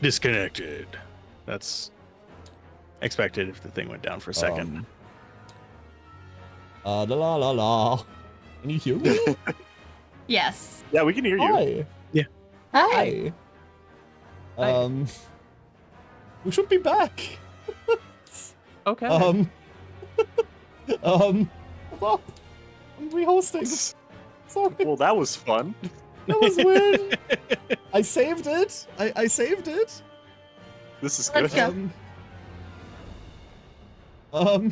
Disconnected. That's expected if the thing went down for a second. La la la la. Can you hear me? Yes. Yeah, we can hear you. Hi. Yeah. Hi. Hi. We should be back. Okay. Hold up. I'm rehosting. Sorry. Well, that was fun. That was weird. I saved it. I saved it. This is Let's good. go.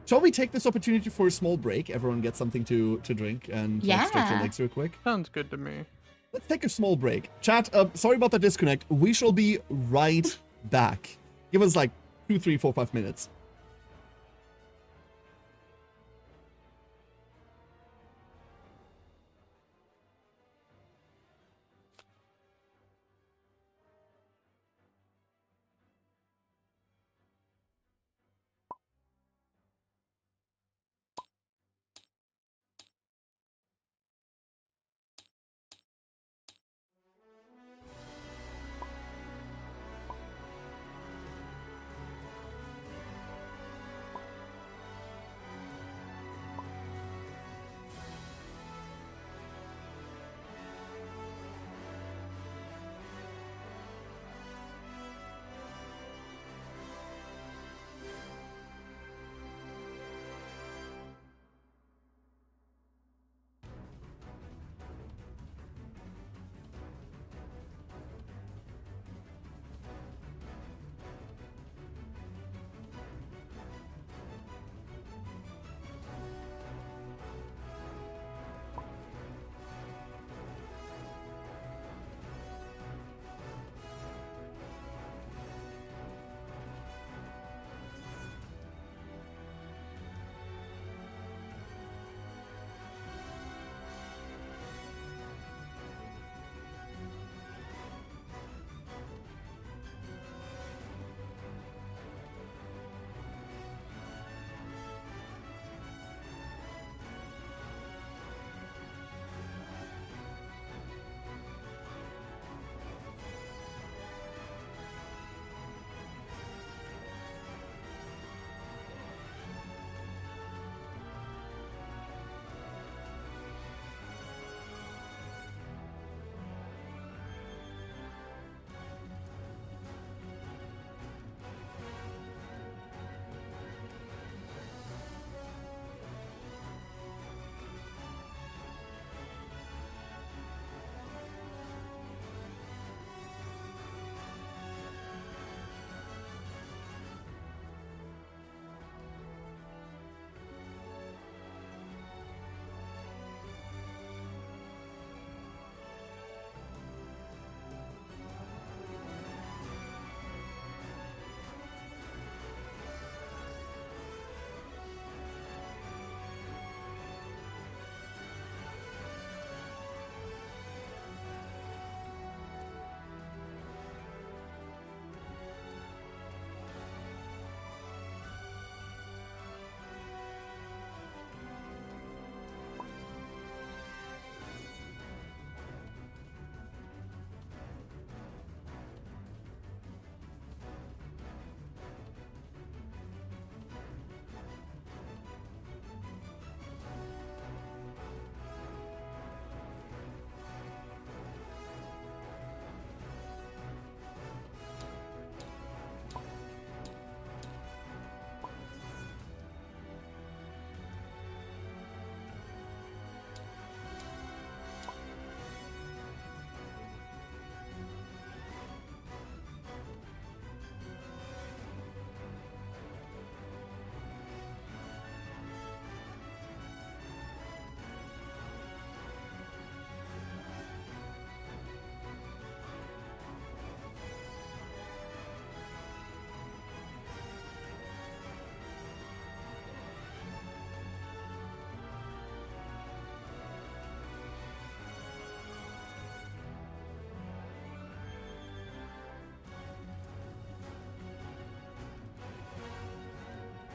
Shall we take this opportunity for a small break? Everyone get something to drink and like, stretch your Yeah. legs real quick. Sounds good to me. Let's take a small break. Chat, sorry about the disconnect. We shall be right back. Give us like 2, 3, 4, 5 minutes.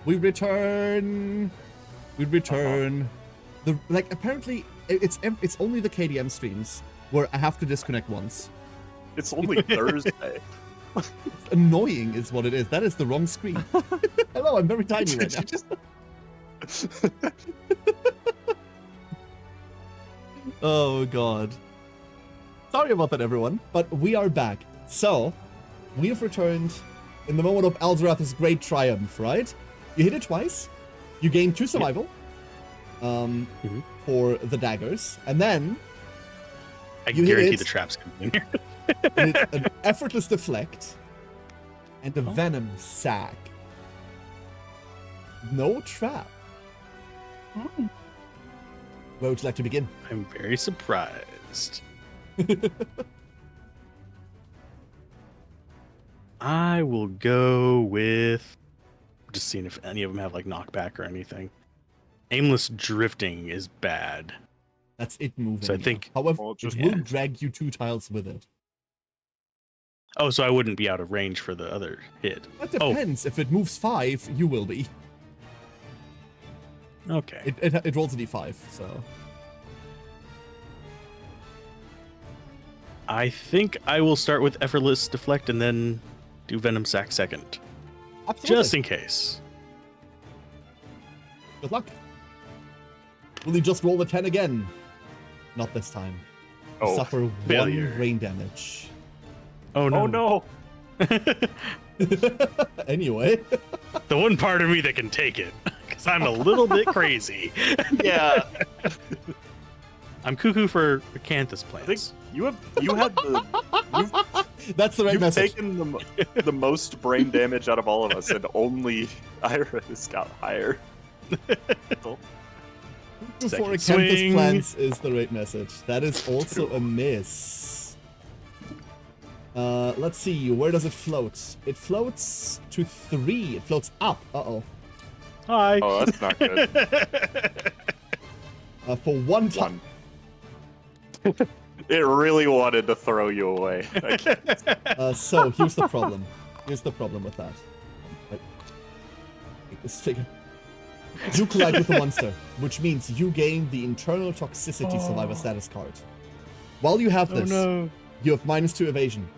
We return. We return. Apparently it's only the KDM streams where I have to disconnect once. It's only Thursday. It's annoying is what it is. That is the wrong screen. Hello, I'm very tiny right now. Oh god. Sorry about that, everyone, but we are back. So, we have returned in the moment of Alzorath's great triumph, right? You hit it twice, you gain 2 survival for the daggers, and then I you hit guarantee it. the traps come in here. you hit an effortless deflect and a venom sack. No trap. Oh. Where would you like to begin? I'm very surprised. I will go with just seeing if any of them have like knockback or anything. Aimless drifting is bad. That's it moving. So I think- however, Well, just- it will drag you 2 tiles with it. Oh, so I wouldn't be out of range for the other hit. That depends. If it moves 5, you will be. Okay. It rolls a d5, so. I think I will start with effortless deflect and then do venom sack second, Absolutely. just in case. Good luck. Will you just roll the 10 again? Not this time. You Oh, suffer failure. 1 rain damage. Oh no! Oh no! Anyway. The one part of me that can take it, because I'm a little bit crazy. Yeah, I'm cuckoo for acanthus I think plants. you had That's the right you've message. taken the most brain damage out of all of us, and only Iris got higher. For Second acanthus swing. plants is the right message. That is also a miss. Let's see. Where does it float? It floats to 3. It floats up. Uh-oh. Hi. Oh, that's not good. For 1 time. It really wanted to throw you away. I can't- So here's the problem. Here's the problem with that. Right. Take this figure. You collide with the monster, which means you gain the internal toxicity survivor status card. While you have this, you have -2 evasion.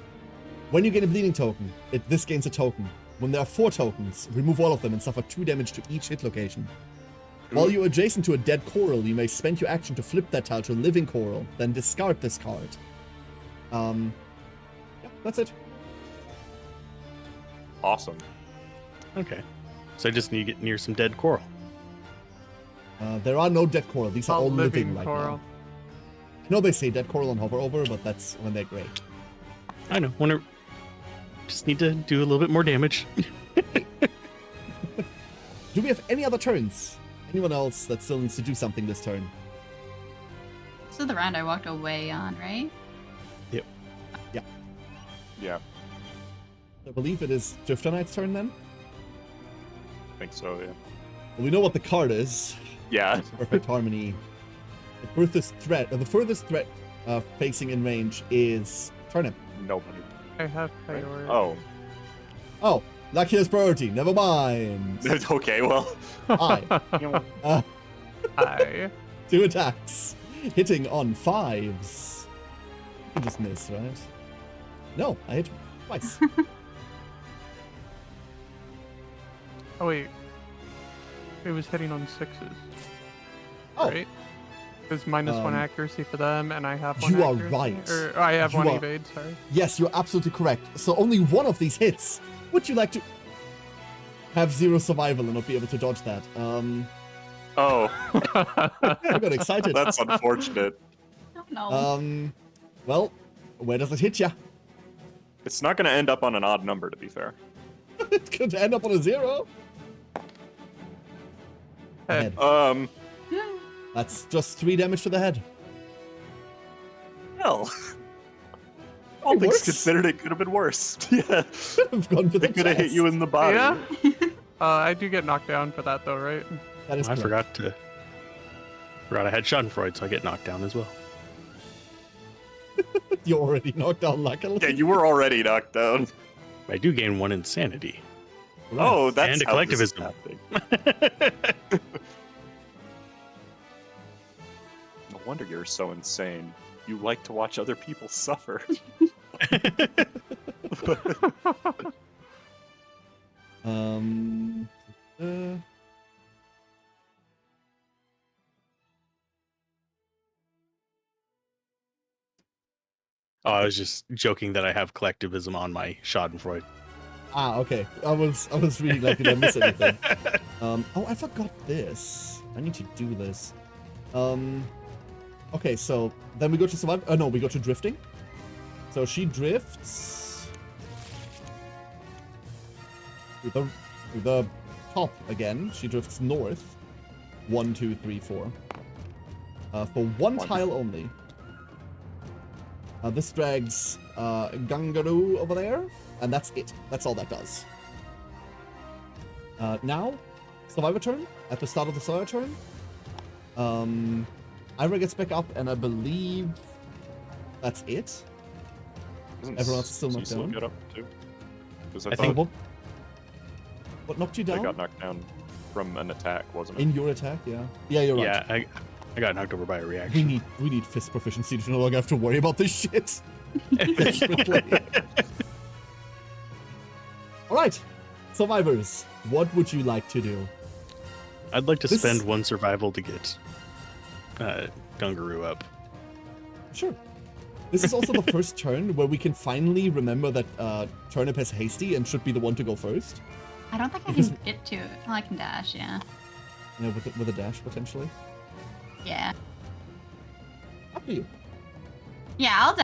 When you gain a bleeding token, this gains a token. When there are 4 tokens, remove all of them and suffer 2 damage to each hit location. While you're adjacent to a dead coral, you may spend your action to flip that tile to a living coral, then discard this card. Yeah, that's it. Awesome. Okay. So I just need to get near some dead coral. There are no dead coral. These are all living right coral. now. I know they say dead coral on hover over, but that's when they're gray. I know. Just need to do a little bit more damage. Do we have any other turns? Anyone else that still needs to do something this turn? This is the round I walked away on, right? Yeah, I believe it is Drifter Knight's turn then. I think so. Yeah. Well, we know what the card is. Yeah. Perfect Harmony. The furthest threat facing in range is Turnip. Nobody. I have priority. Oh. Oh, luckiest priority. Never mind. Okay. Well. I. Hi. 2 attacks. Hitting on 5s. You just missed, right? No, I hit twice. Oh wait. It was hitting on 6s. Oh, Right? There's -1 accuracy for them, and I have 1 you are accuracy. right. Or I have You 1 are- evade, sorry. yes, you're absolutely correct. So only one of these hits. Would you like to have 0 survival and not be able to dodge that? Oh, I got excited. that's unfortunate. I don't know. Well, where does it hit ya? It's not going to end up on an odd number, to be fair. It could end up on a 0. Hey. Head. That's just 3 damage to the head. Hell. All It things works. considered, it could have been worse. Yeah. I've gone for the It could have hit you in the body. Yeah? I do get knocked down for that though, right? That is I correct. forgot I had Schadenfreude, so I get knocked down as well. You're already knocked down, luckily. Yeah, you were already knocked down. I do gain 1 insanity. Oh, that's And a how this is collectivism. happening. No wonder you're so insane. You like to watch other people suffer. Uh, Oh, I was just joking that I have collectivism on my Schadenfreude. okay. I was really like, did I miss anything? Oh, I forgot this. I need to do this. Okay, so then we go to survive. No, we go to drifting. So she drifts to the top again. She drifts north. 1, 2, 3, 4. For one tile only. This drags Gangaru over there, and that's it. That's all that does. Now, survivor turn. At the start of the survivor turn, Ira gets back up, and I believe that's it. Everyone else is still knocked down. Get up too? Because I I thought think- What knocked you I down? got knocked down from an attack, wasn't it? In your attack, yeah. Yeah, you're right. Yeah, I got knocked over by a reaction. We need fist proficiency to no longer have to worry about this shit. All right, survivors, what would you like to do? I'd like to This- spend one survival to get Gungaroo up. Sure. This is also the first turn where we can finally remember that Turnip has hasty and should be the one to go first. I don't think I Because- can get to it. Well, I can dash, yeah. You know, with a dash potentially. Yeah. Up to you. Yeah,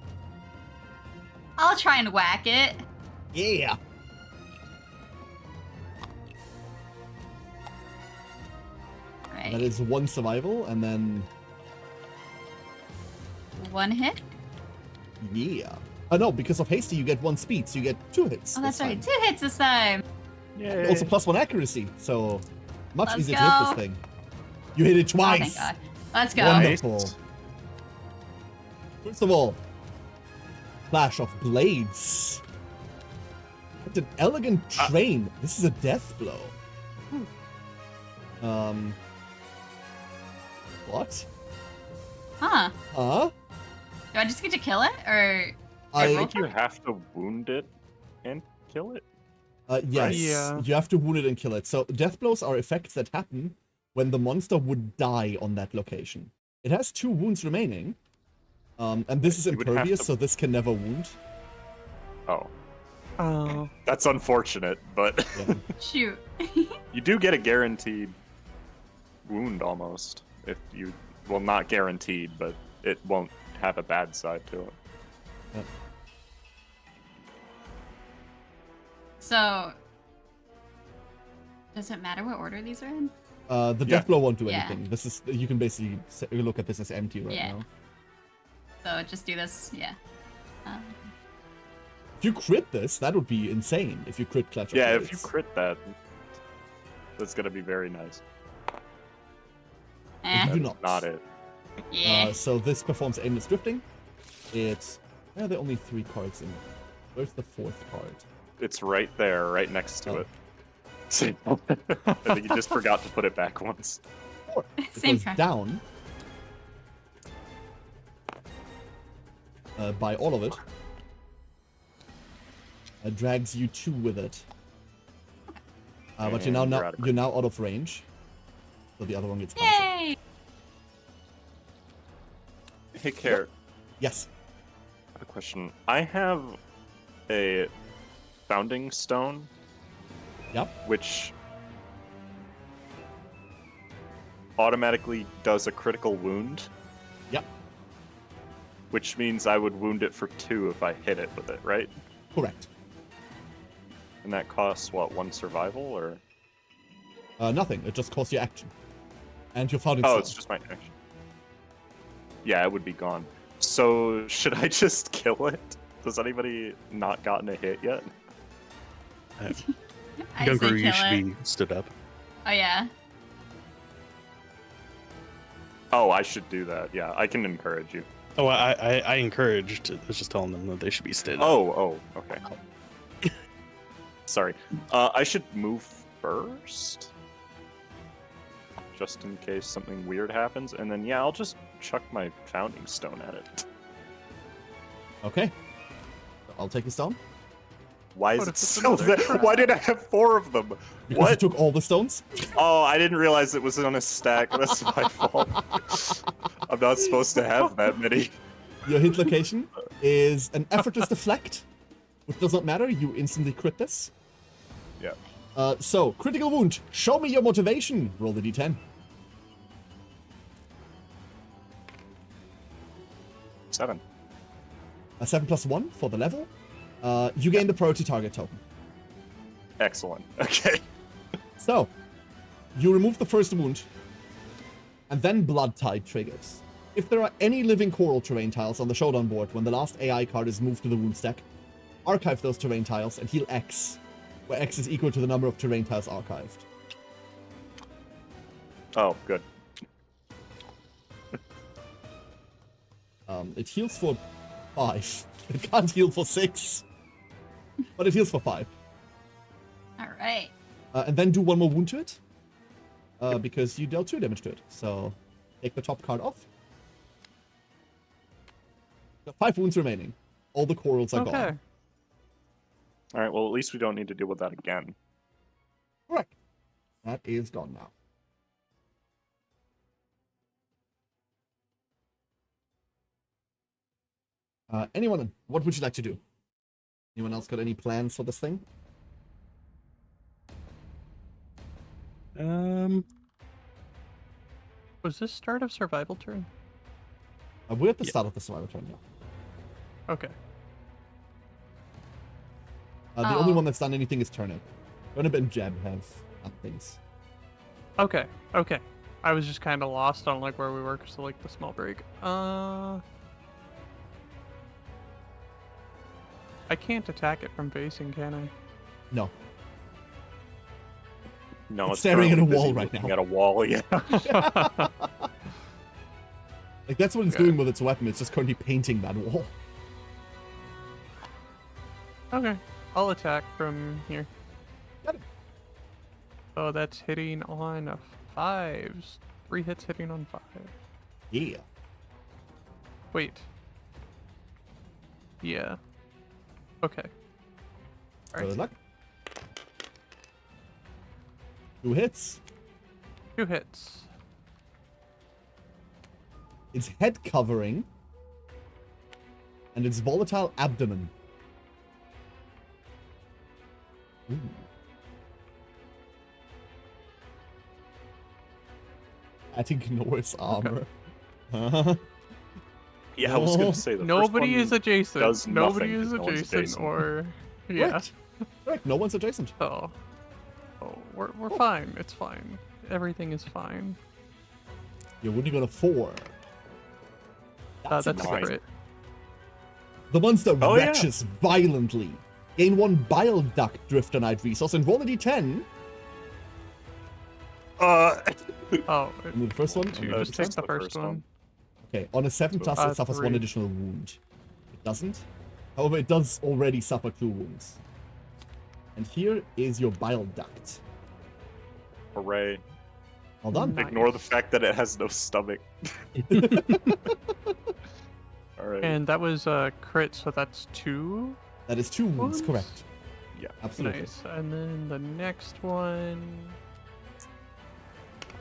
I'll try and whack it. Yeah. Right. That is one survival, and then One hit. yeah. No, because of hasty you get 1 speed, so you get 2 hits. Oh, that's this right. time. 2 hits this time. Yay. Also +1 accuracy, so much Let's easier to hit go. this thing. You hit it Oh, thank twice. God. Let's go. Wonderful. First of all, flash of blades. What an elegant train. This is a death blow. What? Huh. Huh? Do I just get to kill it, or I roll think you have to wound it and kill it. yes. Yeah. You have to wound it and kill it. So death blows are effects that happen when the monster would die on that location. It has 2 wounds remaining. And this is You would have impervious, to- so this can never wound. Oh, Oh. that's unfortunate, but Yeah. shoot? you do get a guaranteed wound almost. If you, well, not guaranteed, but it won't have a bad side to it. So, does it matter what order these are in? The Yeah. death blow won't do Yeah. anything. This is you can basically look at this as empty right Yeah. now. So just do this, yeah. If you crit this, that would be insane. If you crit Clutch of Yeah, if Blades. you crit that, that's gonna be very nice. You do Eh, not. Not it. yeah. So this performs aimless drifting. It's there are only 3 cards in it. Where's the 4th card? It's right there, right next to Oh. it. I think you just forgot to put it back once. It Same goes card. down by all of it. Drags you 2 with it. But you're And now you're out of you're now out of range. So the other one gets cancelled. Yay! Hey, Care, Yes. I have a question. I have a founding stone, Yep. which automatically does a critical wound, Yep. which means I would wound it for 2 if I hit it with it, right? Correct. And that costs, what, 1 survival, or? Nothing. It just costs you action. And your founding Oh, stone. it's just my action. Yeah, it would be gone. So, should I just kill it? Has anybody not gotten a hit yet? I say Gungaroo, you kill should it. be stood up. Oh yeah. Oh, I should do that. Yeah, I can encourage you. Oh, I encouraged. I was just telling them that they should be stood up. Oh, okay. Sorry. I should move first, just in case something weird happens, and then yeah, I'll just chuck my founding stone at it. Okay. I'll take a stone. Why is What it if it's still another there? trap? Why did I have 4 of them? Because you What? took all the stones. Oh, I didn't realize it was on a stack. That's my fault. I'm not supposed to have that many. Your hit location is an effortless deflect, which does not matter. You instantly crit this. Yeah. So, critical wound. Show me your motivation. Roll the d10. 7. A 7 plus 1 for the level. You gain the priority target token. Excellent. Okay. So, you remove the first wound, and then Blood Tide triggers. If there are any living coral terrain tiles on the showdown board when the last AI card is moved to the wound stack, archive those terrain tiles and heal X, where X is equal to the number of terrain tiles archived. Oh, good. It heals for 5. It can't heal for 6. But it heals for 5. All right. And then do one more wound to it. Because you dealt 2 damage to it. So take the top card off. Got 5 wounds remaining. All the corals are Okay. gone. All right. Well, at least we don't need to deal with that again. Correct. That is gone now. Anyone, what would you like to do? Anyone else got any plans for this thing? Was this start of survival turn? We're at the start of the survival turn now. Okay. The only one that's done anything is Turnip. Turnip and Jeb have done things. Okay. Okay. I was just kind of lost on like where we were because of like the small break. I can't attack it from facing, can I? No. No, It's staring at a currently wall busy right looking now. At a wall, yeah. Like, that's what it's Okay. doing with its weapon. It's just currently painting that wall. Okay. I'll attack from here. Got it. Oh, that's hitting on a 5s. 3 hits hitting on 5. Yeah. Wait. Yeah. Okay. Good Alright. luck. 2 hits. 2 hits. Its head covering. And its volatile abdomen. Ooh. That ignores armor. Huh? Yeah, I was No. gonna say the Nobody first is one adjacent. does Nobody nothing is 'cause no one's adjacent, adjacent. or yeah. Correct. Correct. No one's adjacent. Oh. Oh, we're fine. It's fine. Everything is fine. You're only got a 4. That's a nine. crit. The monster Oh, yeah. retches violently. Gain 1 bile duct Driftonite resource and roll a d10. Oh, And the first one. Dude, Uh, just take just the the first first one. one. Okay, on a 7 plus, Uh, it suffers 1 3. additional wound. It doesn't. However, it does already suffer 2 wounds. And here is your bile duct. hooray. Well done. Nice. Ignore the fact that it has no stomach. Alright. And that was a crit, so that's 2. That is 2 wounds, Wounds? correct. Yeah. Absolutely. Nice. And then the next one.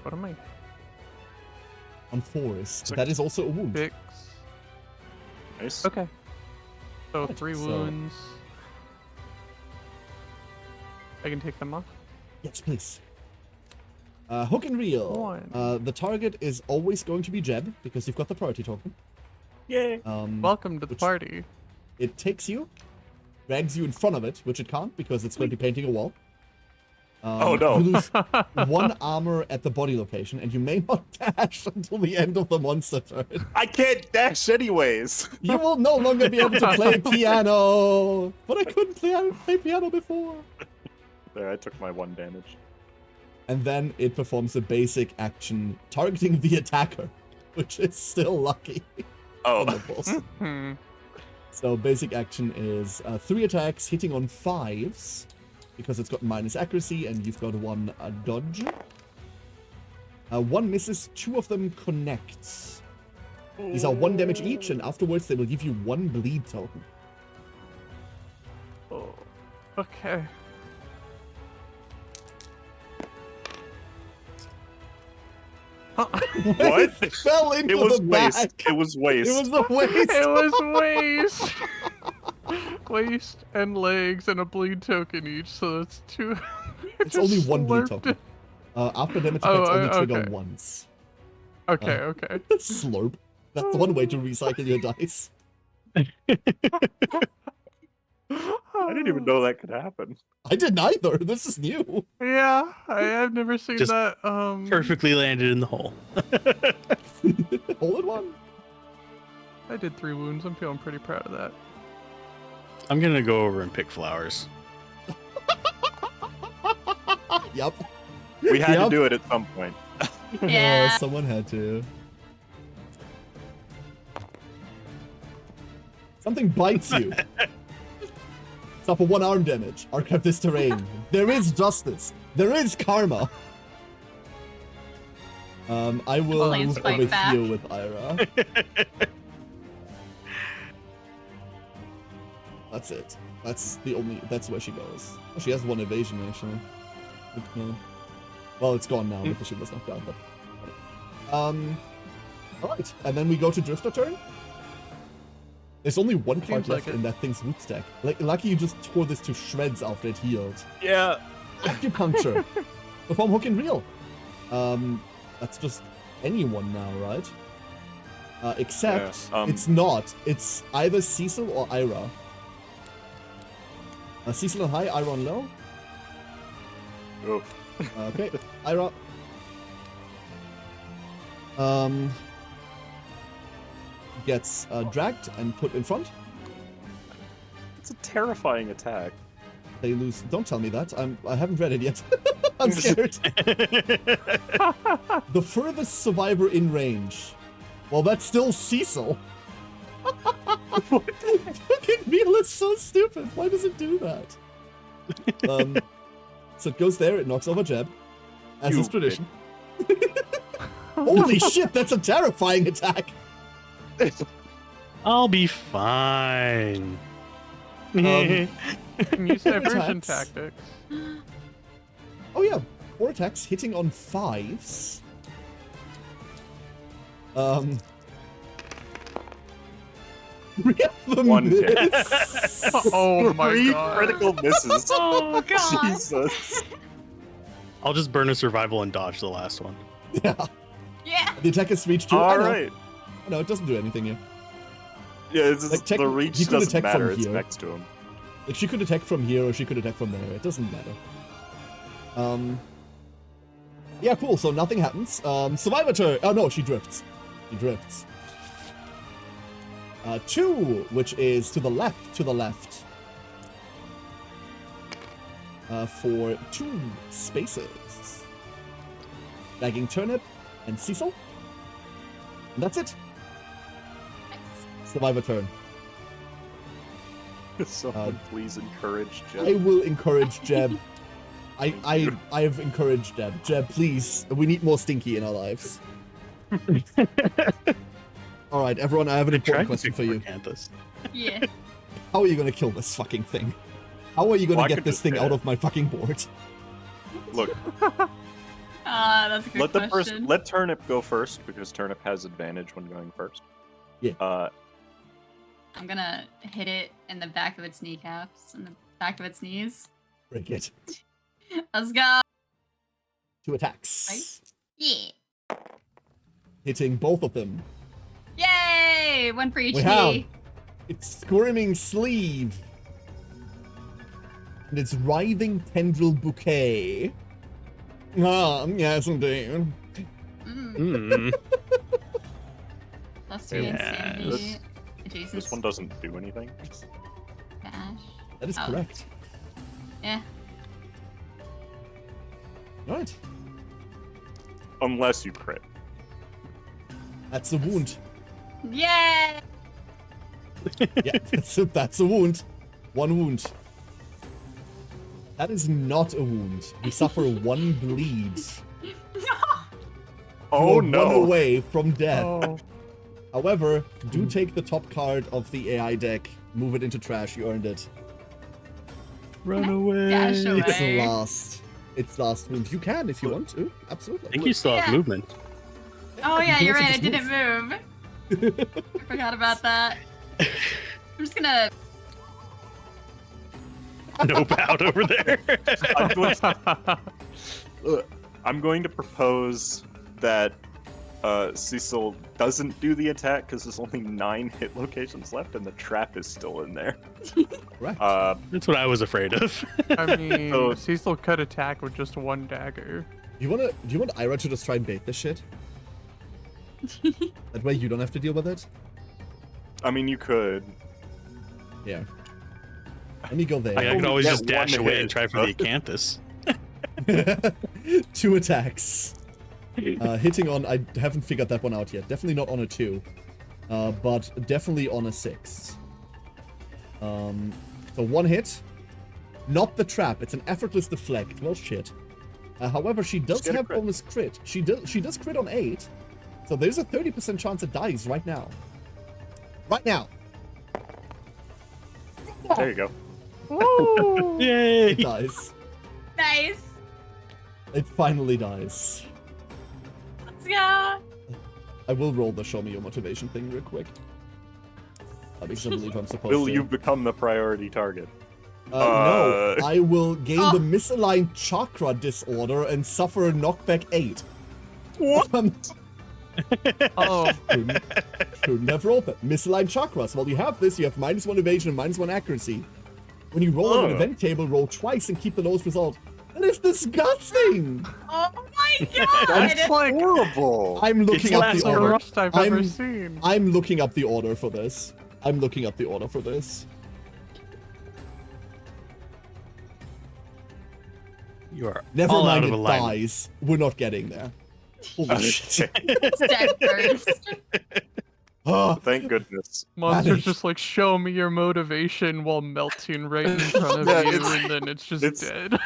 What am I? On 4s. Six. That is also a wound. 6. Nice. Okay. So Right, 3 so- wounds. I can take them off. Yes, please. Hook and reel. 1. The target is always going to be Jeb, because you've got the priority token. Yay. Welcome to the which- party. It takes you, drags you in front of it, which it can't because it's going to be painting a wall. Oh, no. You lose 1 armor at the body location, and you may not dash until the end of the monster turn. I can't dash anyways. You will no longer be able to play piano. But I couldn't play piano before. There, I took my 1 damage. And then it performs a basic action targeting the attacker, which is still lucky. Oh. on the boss. Hmm. So basic action is 3 attacks hitting on 5s, because it's got minus accuracy, and you've got 1 dodge. 1 misses, 2 of them connects. These are 1 damage each, and afterwards they will give you 1 bleed token. Okay. Huh. What? It fell into It was the waste. back. It was waste. It was a waste. It was waste. Waste and legs and a bleed token each, so that's 2. It's Just only one bleed slurped token. it. After damage Oh, effects only trigger okay. once. Okay, okay. Slurp. That's one way to recycle your dice. I didn't even know that could happen. I didn't either. This is new. Yeah, I've never seen Just that. Perfectly landed in the hole. Hole in one. I did 3 wounds. I'm feeling pretty proud of that. I'm gonna go over and pick flowers. Yep. We had Yep. to do it at some point. Yeah. Someone had to. Something bites you. Suffer 1 arm damage. Archive this terrain. There is justice. There is karma. I will Only move fight over back. here with Ira. That's it. That's where she goes. Oh, she has 1 evasion actually. Okay. Well, it's gone now because she was knocked down, but alright. And then we go to Drifter turn. There's only 1 card Seems like left it. in that thing's root stack. Like, lucky you just tore this to shreds after it healed. Yeah. Acupuncture. Perform hook and reel. That's just anyone now, right? Except Yeah, it's not. It's either Cecil or Ira. Cecil on high, Ira on low. Oof. Okay, Ira. Gets dragged and put in front. It's a terrifying attack. They lose. Don't tell me that. I haven't read it yet. I'm scared. The furthest survivor in range. Well, that's still Cecil. Fucking Meal is so stupid. Why does it do that? So it goes there. It knocks over Jeb, as is You tradition. Holy shit! That's a terrifying attack. I'll be fine. Can use diversion Attacks. tactics. Oh yeah, 4 attacks hitting on 5s. Three of them 1 hit. miss. Oh my 3 god. critical misses. Oh god. Jesus. I'll just burn a survival and dodge the last one. Yeah, Yeah. the attack is reach 2. All I know. right. No, it doesn't do anything here. Yeah, it's Like, the reach he could doesn't attack matter. from It's here. next to him. Like, she could attack from here or she could attack from there. It doesn't matter. Yeah, cool. So nothing happens. Survivor turn. Oh no, she drifts. She drifts. 2, which is to the left. For 2 spaces. Bagging Turnip and Cecil. And that's it. Survivor turn. Someone please encourage Jeb. I will encourage Jeb. I've encouraged Jeb. Jeb, please. We need more Stinky in our lives. All right, everyone. I have an important question for you. Canthus. Yeah. How are you gonna kill this fucking thing? How are you gonna Well, I get could this just thing hit out it. of my fucking board? Look, That's a good question. let Turnip go first because Turnip has advantage when going first. Yeah. I'm gonna hit it in the back of its kneecaps, in the back of its knees. Break it. Let's go. 2 attacks. Yeah. Hitting both of them. Yay! 1 for each We knee. have its squirming sleeve. And its writhing tendril bouquet. Ah, yes indeed. Mm. Mm. Plus 3 Yeah, insanity. Adjacent This one doesn't do anything. dash. That is Oh. correct. Yeah. Alright. Unless you crit. That's a wound. Yay! Yeah, that's a wound. 1 wound. That is not a wound. You suffer 1 bleed. Oh You're no! 1 away from death. Oh. However, do take the top card of the AI deck, move it into trash, you earned it. Run away. Dash away. It's last move. You can if you want to. Absolutely. I think you still have Yeah. movement. Oh yeah, You you're also right. I just didn't move. I forgot about that. I'm just gonna. Nope, out over there. I'm going to propose that Cecil doesn't do the attack because there's only 9 hit locations left and the trap is still in there. Correct. That's what I was afraid of. I mean, So- Cecil could attack with just 1 dagger. Do you want Ira to just try and bait this shit? That way you don't have to deal with it? I mean, you could. Yeah. Let me go there. I could always get just dash one away hit, and try for the acanthus. 2 attacks. Hitting on, I haven't figured that one out yet. Definitely not on a 2. But definitely on a 6. So 1 hit. Not the trap. It's an effortless deflect. Well, shit. However, she does get a have crit. bonus crit. She does crit on 8. So there's a 30% chance it dies right now. Right now. There you go. Woo! Yay! It dies. Nice. It finally dies. Let's go. I will roll the show me your motivation thing real quick. Because I believe I'm supposed Will to. you become the priority target? No, I will gain Oh. the misaligned chakra disorder and suffer knockback 8. What? Oh, Shouldn't have rolled that. Misaligned chakras. While you have this, you have -1 evasion and -1 accuracy. When you roll on an Oh. event table, roll twice and keep the lowest result. That is disgusting! Oh my god. That's horrible. I'm looking up last the the order. worst I've ever I'm- seen. I'm looking up the order for this. You are Never all mind, out of it alignment. dies. We're not getting there. Holy shit. It's dead first. Ah, Thank goodness. Monster's Managed. just like, show me your motivation while melting right in front of Yeah, you, it's- and then it's just it's- dead.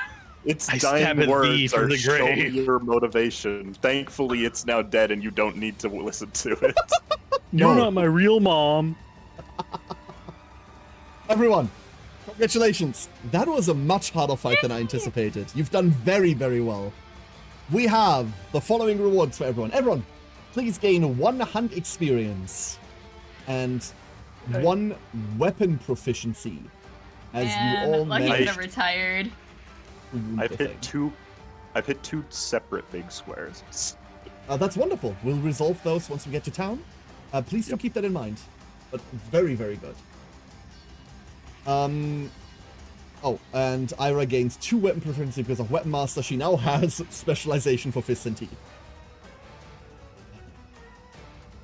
Its I stab dying at thee words from are the show me grave." your motivation. Thankfully, it's now dead and you don't need to listen to it. You're No. not my real mom. everyone, congratulations. That was a much harder fight than I anticipated. You've done very, very well. We have the following rewards for everyone. Everyone, please gain 1 hunt experience and 1 weapon proficiency as Man, you all lucky I could manage have retired. to wound I've the hit thing. 2. I've hit 2 separate big squares. That's wonderful. We'll resolve those once we get to town. Please do keep that in mind. But very, very good. Oh, and Ira gains 2 weapon proficiency because of Weapon Master. She now has specialization for fists and teeth.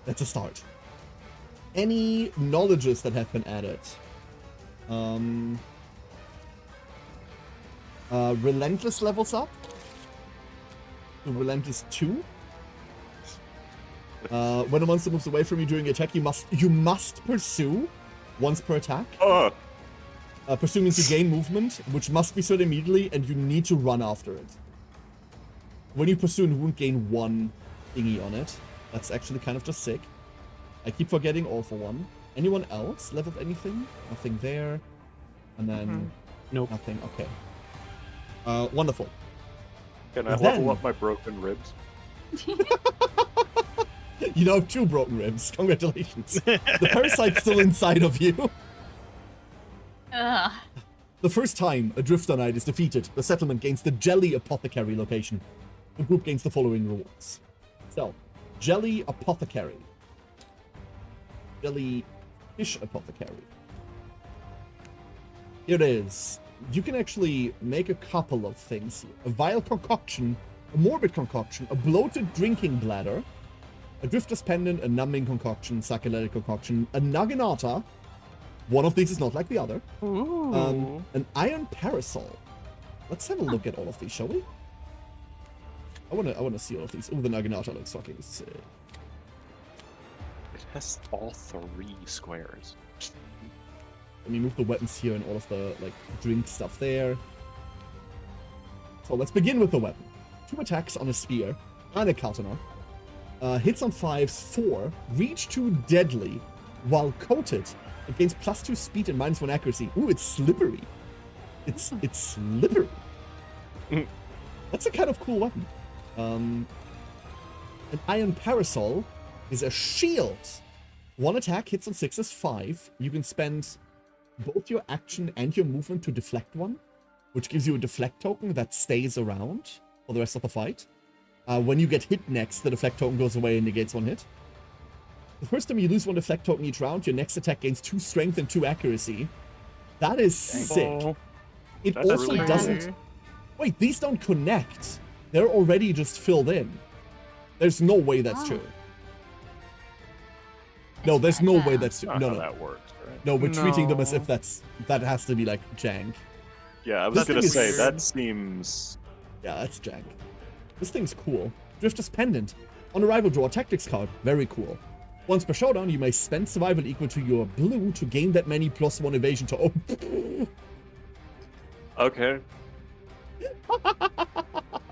That's a start. Any knowledges that have been added? Relentless levels up to Relentless 2. When a monster moves away from you during attack, you must pursue once per attack. Oh, Pursue means you gain movement, which must be set immediately, and you need to run after it. When you pursue and wound, gain 1 thingy on it. That's actually kind of just sick. I keep forgetting all for 1. Anyone else leveled anything? Nothing there. And then Nope. nothing. Okay. Wonderful. can I Then- level up my broken ribs? You now have 2 broken ribs. Congratulations. The parasite's still inside of you. Ugh. The first time a Drifter Knight is defeated, the settlement gains the Jelly Apothecary location. The group gains the following rewards. So, Jelly Apothecary. Jelly Fish Apothecary. Here it is. You can actually make a couple of things here. A vile concoction, a morbid concoction, a bloated drinking bladder, a drifter's pendant, a numbing concoction, psychedelic concoction, a naginata. One of these is not like the other. Ooh. An iron parasol. Let's have a look at all of these, shall we? I wanna see all of these. Oh, the naginata looks fucking sick. It has all 3 squares. Let me move the weapons here and all of the like drink stuff there. So let's begin with the weapon. 2 attacks on a spear and a katana. Hits on 5s, 4, reach 2 deadly, while coated. It gains +2 speed and -1 accuracy. Ooh, it's slippery. It's it's slippery. That's a kind of cool weapon. An iron parasol is a shield. One attack hits on 6s 5. You can spend both your action and your movement to deflect one, which gives you a deflect token that stays around for the rest of the fight. When you get hit next, the deflect token goes away and negates one hit. The first time you lose one deflect token each round, your next attack gains 2 strength and 2 accuracy. That is sick. Oh, It that's also really doesn't... cool. Wait, these don't connect. They're already just filled in. There's no way that's Oh. true. No, there's no way that's true. Not No, how no. that works, right? No, we're treating them as No. if that has to be like jank. Yeah, I was This gonna thing say is- that seems. Yeah, that's jank. This thing's cool. Drifter's Pendant. On arrival, draw a tactics card. Very cool. Once per showdown, you may spend survival equal to your blue to gain that many +1 evasion to... Oh. Okay,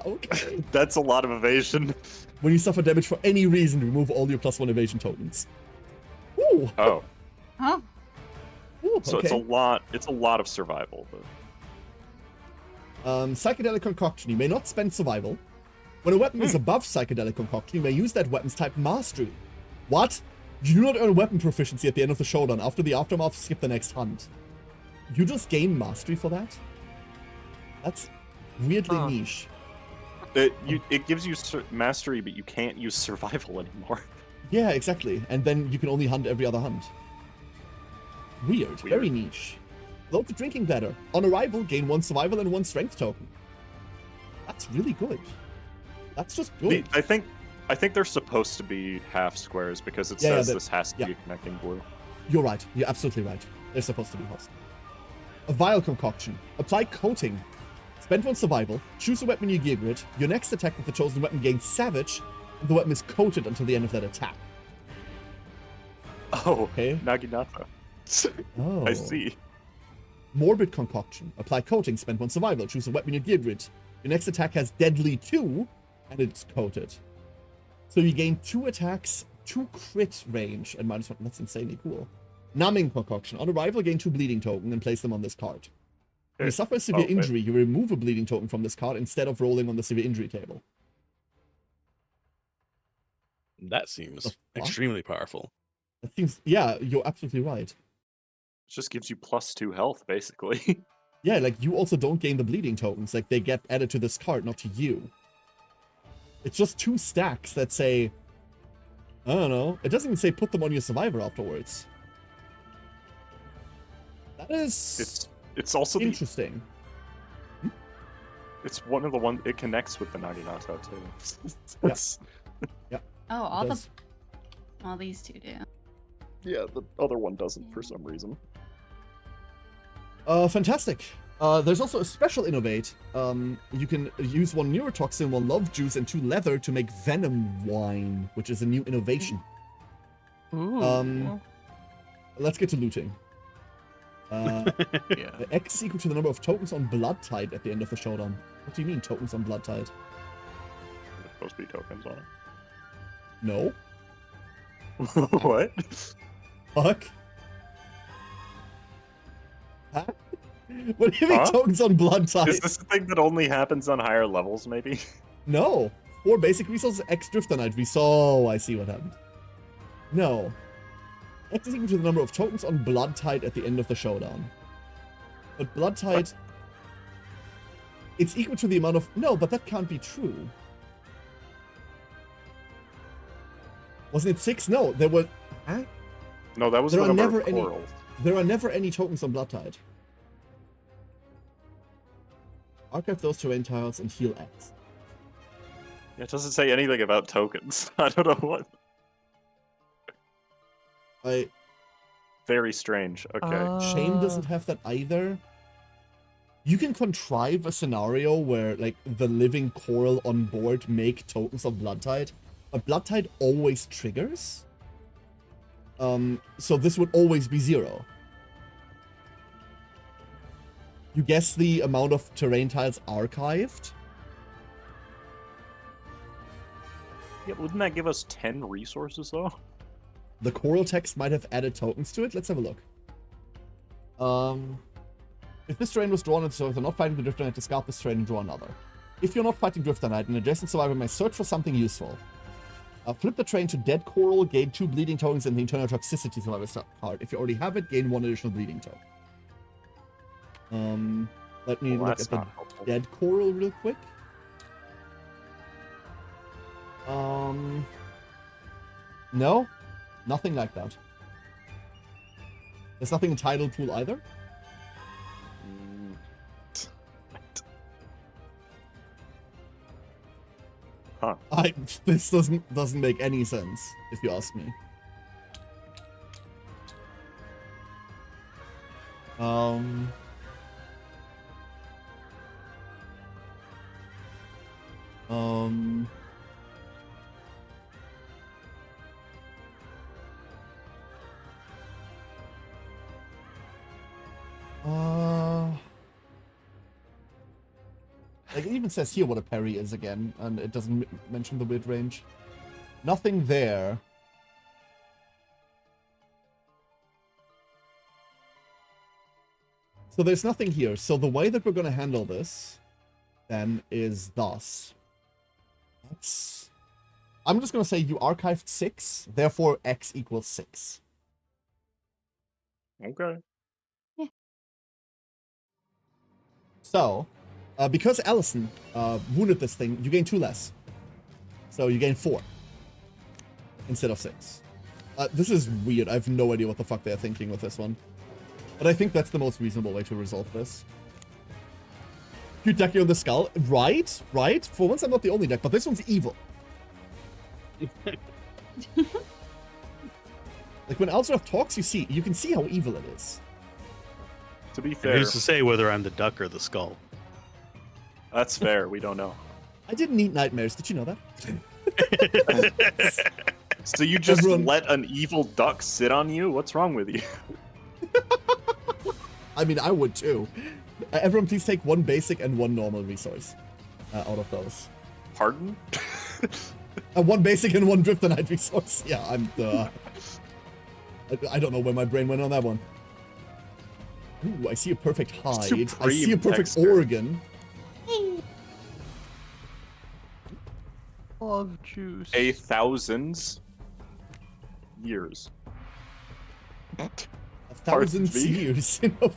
Okay. that's a lot of evasion. When you suffer damage for any reason, remove all your +1 evasion tokens. Ooh. Oh, Oh, Ooh, so okay. it's a lot. It's a lot of survival. But... Psychedelic Concoction. You may not spend survival. When a weapon is above Psychedelic Concoction, you may use that weapon's type Mastery. What? You do not earn weapon proficiency at the end of the showdown. After the aftermath, skip the next hunt. You just gain Mastery for that? That's weirdly Huh. niche. It gives you mastery, but you can't use survival anymore. Yeah, exactly. And then you can only hunt every other hunt. Weird. Very niche. Load the drinking bladder. On arrival, gain 1 survival and 1 strength token. That's really good. That's just good. I think they're supposed to be half squares because it Yeah, says yeah, this has to yeah. be a connecting blue. You're right. You're absolutely right. They're supposed to be host. A vial concoction. Apply coating. Spend 1 survival. Choose a weapon in your gear grid. Your next attack with the chosen weapon gains Savage. And the weapon is coated until the end of that attack. Oh, Okay. Naginata. Oh. I see. Morbid concoction. Apply coating. Spend 1 survival. Choose a weapon in your gear grid. Your next attack has Deadly 2. And it's coated. So you gain 2 attacks, 2 crit range, and -1. That's insanely cool. Numbing concoction. On arrival, gain 2 bleeding token and place them on this card. When you suffer a severe wait. injury, you remove a bleeding token from this card instead of rolling on the severe injury table. That seems The fuck? extremely powerful. That seems, yeah, you're absolutely right. It just gives you +2 health, basically. Yeah, like you also don't gain the bleeding tokens. Like they get added to this card, not to you. It's just 2 stacks that say, I don't know. It doesn't even say put them on your survivor afterwards. That is It's also interesting. it's one of the ones it connects with the Naginata too. It's, oh, all Does- these two do. yeah, the other one doesn't for some reason. Fantastic. There's also a special innovate. You can use 1 neurotoxin, 1 love juice, and 2 leather to make venom wine, which is a new innovation. Ooh. Let's get to looting. Yeah. The X is equal to the number of tokens on Blood Tide at the end of the showdown. What do you mean, tokens on Blood Tide? There's supposed to be tokens on No. it. What? Fuck. Huh? What do you mean Huh? tokens on Blood Tide? Is this a thing that only happens on higher levels, maybe? No. 4 basic resources, X Drifter Knight. I see what happened. No. X is equal to the number of tokens on Blood Tide at the end of the showdown. But Blood Tide... It's equal to the amount of... No, but that can't be true. Wasn't it 6? No, there were... Huh? No, that was There the are number never of any- corals. There are never any tokens on Blood Tide. Archive those terrain tiles and heal X. Yeah, it doesn't say anything about tokens. I don't know what. Very strange. Okay. Shame doesn't have that either. You can contrive a scenario where, like, the living coral on board make tokens of Blood Tide, but Blood Tide always triggers. So this would always be 0. You guess the amount of terrain tiles archived? Yeah, wouldn't that give us 10 resources though? The coral text might have added tokens to it. Let's have a look. If this terrain was drawn and so if they're not fighting the Drifter Knight, discard this terrain and draw another. If you're not fighting Drifter Knight, an adjacent survivor may search for something useful. Flip the terrain to Dead Coral, gain 2 bleeding tokens and the internal toxicity survivor card. If you already have it, gain 1 additional bleeding token. Let me look at the Dead Coral real quick. No, nothing like that. There's nothing in Tidal Pool either. Huh. This doesn't make any sense, if you ask me. Like, it even says here what a parry is again, and it doesn't mention the weird range. Nothing there. So there's nothing here. So the way that we're going to handle this, then, is thus. I'm just going to say you archived 6, therefore x equals 6. Okay. So, because Allison wounded this thing, you gain 2 less. So you gain 4 instead of 6. This is weird. I have no idea what the fuck they're thinking with this one. But I think that's the most reasonable way to resolve this. You deck you on the skull. Right. For once, I'm not the only deck, but this one's evil. Like, when Alzorath talks, you can see how evil it is. To be fair, Who's to say whether I'm the duck or the skull? that's fair. We don't know. I didn't eat nightmares. Did you know that? So you just Everyone- let an evil duck sit on you? What's wrong with you? I mean, I would too. Everyone, please take 1 basic and 1 normal resource out of those. Pardon? 1 basic and 1 Drifter Knight resource. Yeah, I don't know where my brain went on that one. Ooh, I see a perfect hide. I see a perfect texture. organ. Love juice. 1,000 years. 1,000 V. years. You know?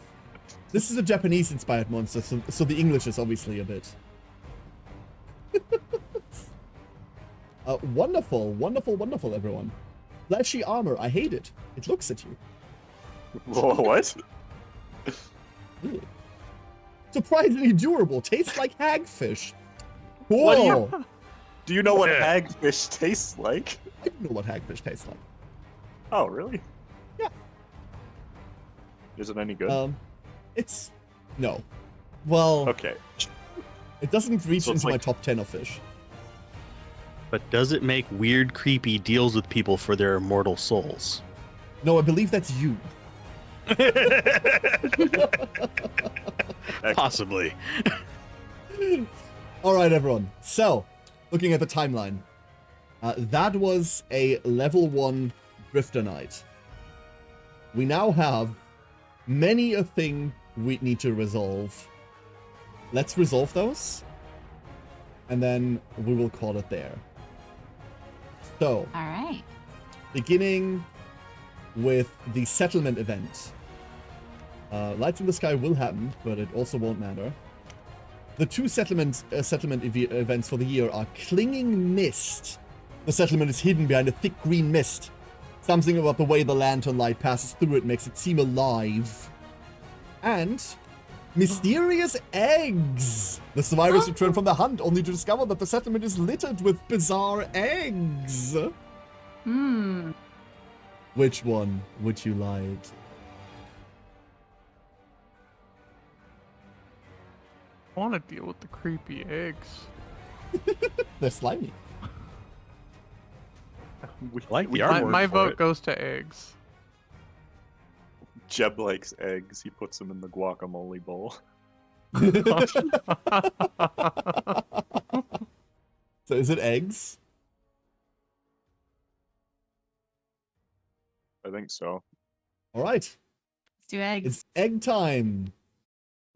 This is a Japanese-inspired monster, so the English is obviously a bit. Wonderful, everyone. Flashy armor, I hate it. It looks at you. What? Really. Surprisingly durable, tastes like hagfish. What do you- Whoa! Do you know what hagfish tastes like? I don't know what hagfish tastes like. Oh, really? Yeah. Is it any good? It's... No. Well, Okay. it doesn't reach So it's into my like- top 10 of fish. But does it make weird, creepy deals with people for their immortal souls? No, I believe that's you. Possibly. Alright, everyone. So, looking at the timeline. That was a level 1 Drifter Knight. We now have many a thing we need to resolve. Let's resolve those. And then we will call it there. So, All right. beginning with the settlement event. Lights in the Sky will happen, but it also won't matter. The 2 settlement events for the year are Clinging Mist. The settlement is hidden behind a thick green mist. Something about the way the lantern light passes through it makes it seem alive. And Mysterious Eggs. The survivors return from the hunt only to discover that the settlement is littered with bizarre eggs. Which one would you like? I want to deal with the creepy eggs. They're slimy. Like the My, artwork my for vote it. goes to eggs. Jeb likes eggs. He puts them in the guacamole bowl. So is it eggs? I think so. All right. Let's do eggs. It's egg time.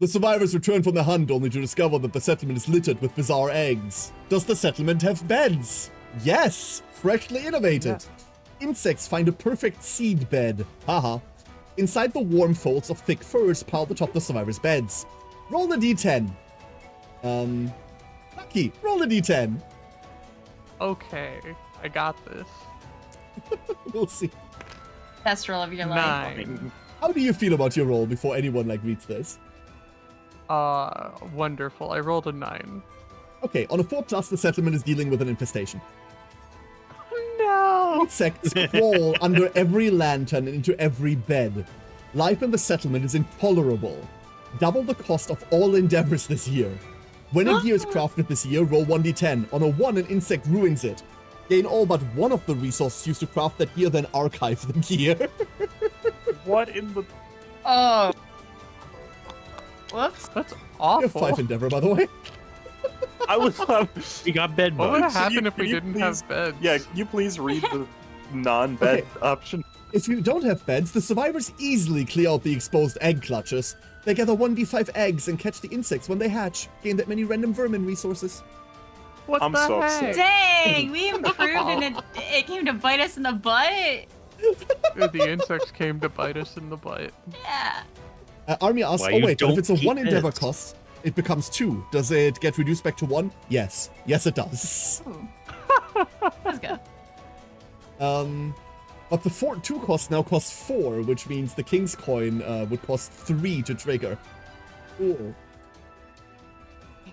The survivors return from the hunt only to discover that the settlement is littered with bizarre eggs. Does the settlement have beds? Yes! Freshly innovated. Insects find a perfect seed bed. Haha. Inside the warm folds of thick furs piled atop the survivors' beds. Roll a d10. Lucky, roll a d10. Okay, I got this. We'll see. Best roll of your life. 9. How do you feel about your roll before anyone reads this? Wonderful. I rolled a 9. Okay, on a 4+, the settlement is dealing with an infestation. No! Insects crawl under every lantern and into every bed. Life in the settlement is intolerable. Double the cost of all endeavors this year. When a gear is crafted this year, roll 1d10. On a 1, an insect ruins it. Gain all but one of the resources used to craft that gear, then archive the gear. What in the... Oh. Whoops. That's You have awful. 5 endeavor, by the way. I was... We got bed What would bugs. happen if we can you didn't please- have beds? Yeah, can you please read the non-bed Okay. option? If you don't have beds, the survivors easily clear out the exposed egg clutches. They gather 1d5 eggs and catch the insects when they hatch. Gain that many random vermin resources. What I'm the so heck? upset. Dang, we improved and it came to bite us in the butt. The insects came to bite us in the butt. Yeah. Army asks, Why oh you wait, but if don't it's a keep 1 endeavor beds? cost, it becomes 2. Does it get reduced back to 1? Yes. Yes, it does. Ooh. Let's go. But the 2 cost now costs 4, which means the King's Coin would cost 3 to trigger. Cool.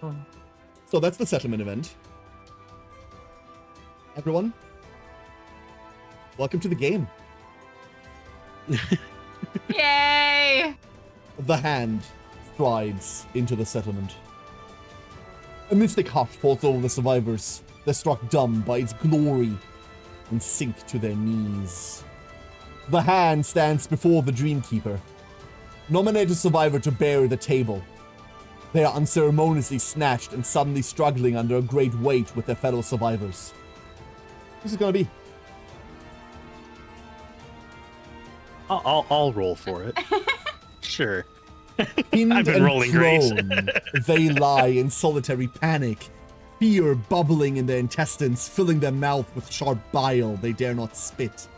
Oh. So that's the settlement event. Everyone, welcome to the game. Yay! The hand strides into the settlement. A mystic hush falls over the survivors. They're struck dumb by its glory and sink to their knees. The hand stands before the Dreamkeeper. Nominate a survivor to bear the table. They are unceremoniously snatched and suddenly struggling under a great weight with their fellow survivors. Who's it gonna be? I'll roll for it. Sure. Pinned I've been and rolling great. prone, they lie in solitary panic, fear bubbling in their intestines, filling their mouth with sharp bile they dare not spit.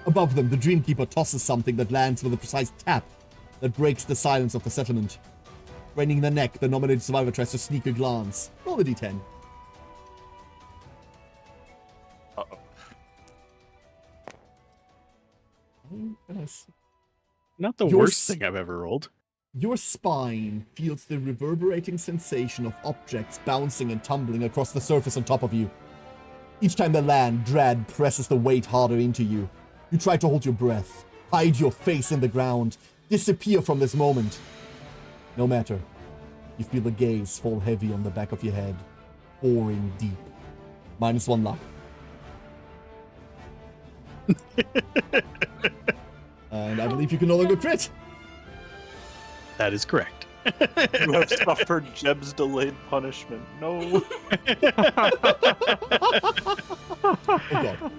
Above them, the Dreamkeeper tosses something that lands with a precise tap that breaks the silence of the settlement. Craning the neck, the nominated survivor tries to sneak a glance. Roll a d10. Uh-oh. Goodness. Not the Your worst s- thing I've ever rolled. Your spine feels the reverberating sensation of objects bouncing and tumbling across the surface on top of you. Each time they land, dread presses the weight harder into you. You try to hold your breath, hide your face in the ground, disappear from this moment. No matter. You feel a gaze fall heavy on the back of your head, boring deep. -1 luck. And I believe you can no longer crit. That is correct. You have suffered Jeb's delayed punishment. No. Oh god.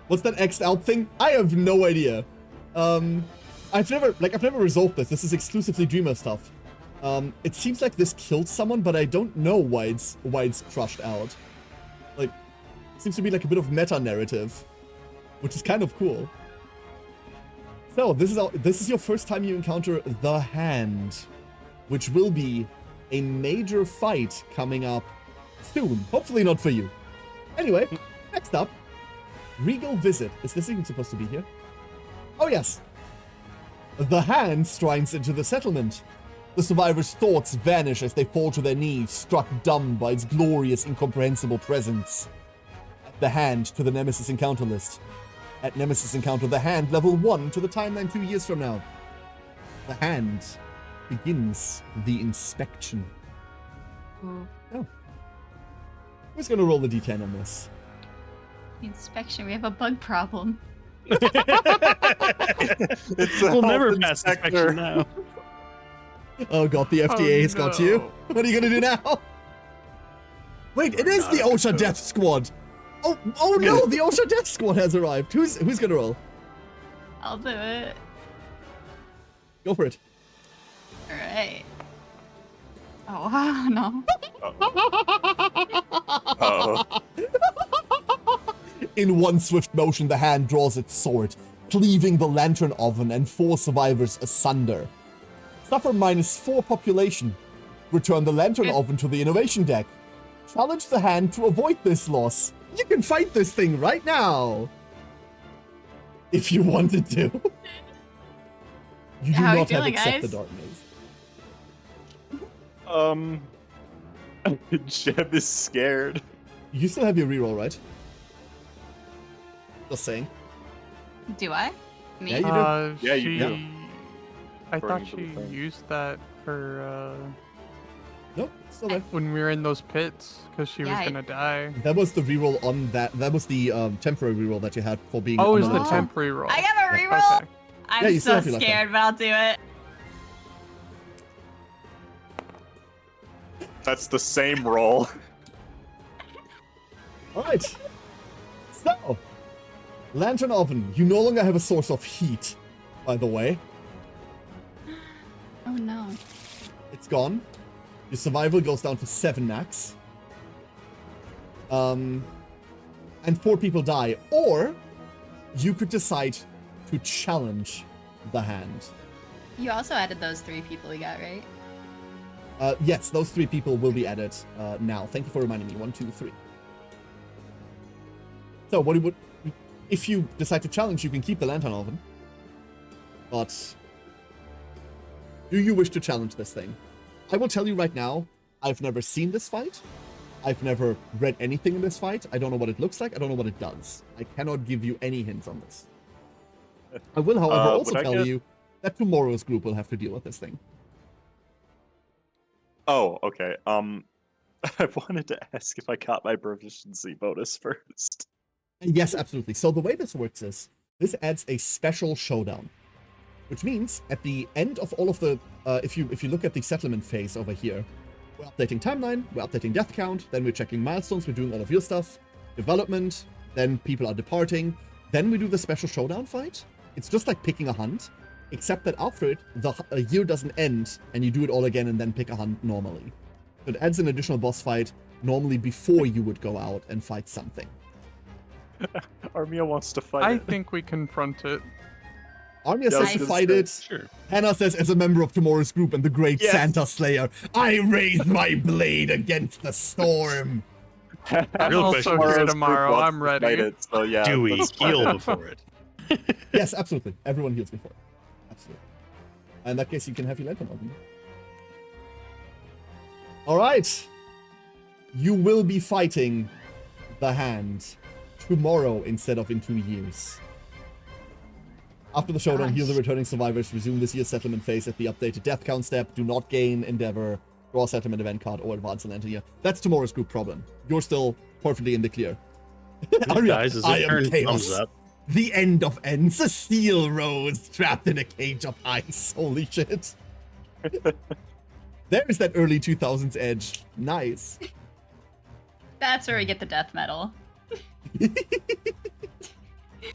What's that X'd out thing? I have no idea. I've never resolved this. This is exclusively Dreamer stuff. It seems like this killed someone, but I don't know why it's crushed out. Like, seems to be like a bit of meta narrative, which is kind of cool. So this is your first time you encounter the Hand, which will be a major fight coming up soon. Hopefully not for you. Anyway, next up, Regal Visit. Is this even supposed to be here? Oh yes. The Hand strides into the settlement. The survivors' thoughts vanish as they fall to their knees, struck dumb by its glorious, incomprehensible presence. Add the Hand to the Nemesis Encounter list. At Nemesis Encounter, the Hand, level 1 to the timeline 2 years from now. The Hand begins the inspection. Oh. Who's gonna roll the d10 on this? Inspection. We have a bug problem. It's a We'll never health pass inspector. inspection now. Oh god, the FDA has got you. no. What are you gonna do now? Wait, it is the OSHA Death Squad. Oh no, the OSHA Death Squad has arrived. Who's gonna roll? I'll do it. Go for it. right. Oh, wow, no. Uh-oh. In one swift motion, the hand draws its sword, cleaving the lantern oven and 4 survivors asunder. Suffer -4 population. Return the lantern oven to the innovation deck. Challenge the hand to avoid this loss. You can fight this thing right now. If you wanted to. You do How are you not have feeling, accept the guys? darkness. Jeb is scared. You still have your reroll, right? Just saying. Do I? Me? Yeah, you do. Yeah, you do. I thought According to the she thing. used that for Nope, still there. when we were in those pits because she Yeah, was I- gonna die. That was the reroll on that. That was the temporary reroll that you had for being. Oh, on is the lantern. temporary roll? I got a Okay. reroll. Yeah, I'm you still so have your left scared, but I'll do it. That's the same roll. All right. So, lantern oven. You no longer have a source of heat, by the way. Oh no. It's gone. Your survival goes down to 7 max. And 4 people die. Or you could decide to challenge the hand. You also added those 3 people we got, right? Yes, those 3 people will be added now. Thank you for reminding me. 1, 2, 3. So, what would if you decide to challenge, you can keep the lantern oven. But do you wish to challenge this thing? I will tell you right now, I've never seen this fight. I've never read anything in this fight. I don't know what it looks like. I don't know what it does. I cannot give you any hints on this. I will, however, also would I tell get- you that tomorrow's group will have to deal with this thing. Oh, okay. I wanted to ask if I got my proficiency bonus first. Yes, absolutely. So the way this works is, this adds a special showdown, which means at the end of all of the, if you look at the settlement phase over here, we're updating timeline, we're updating death count, then we're checking milestones, we're doing all of your stuff, development, then people are departing, then we do the special showdown fight. It's just like picking a hunt, except that after it, a year doesn't end, and you do it all again and then pick a hunt normally. So it adds an additional boss fight, normally before you would go out and fight something. Armia wants to fight I it. think we confront it. Armia Yeah, says to that's fight great. it. Sure. Hannah says, as a member of tomorrow's group and the great Yes. Santa Slayer, I raise my blade against the storm. I'm Real also question. here Tomorrow's tomorrow. group I'm wants to fight ready. it, so yeah, Do we let's fight heal it. before it? Yes, absolutely. Everyone heals before. Absolutely. In that case, you can have your lantern open. All right. You will be fighting the hand tomorrow instead of in 2 years. After the showdown, heal the Gosh. returning survivors, resume this year's settlement phase at the updated death count step, do not gain Endeavor, draw a settlement event card, or advance the lantern year. That's tomorrow's group problem. You're still perfectly in the clear. Arya, Guys, as I it am turns chaos. thumbs up. The end of ends. A steel rose trapped in a cage of ice. Holy shit. There's that early 2000s edge. Nice. That's where we get the death metal.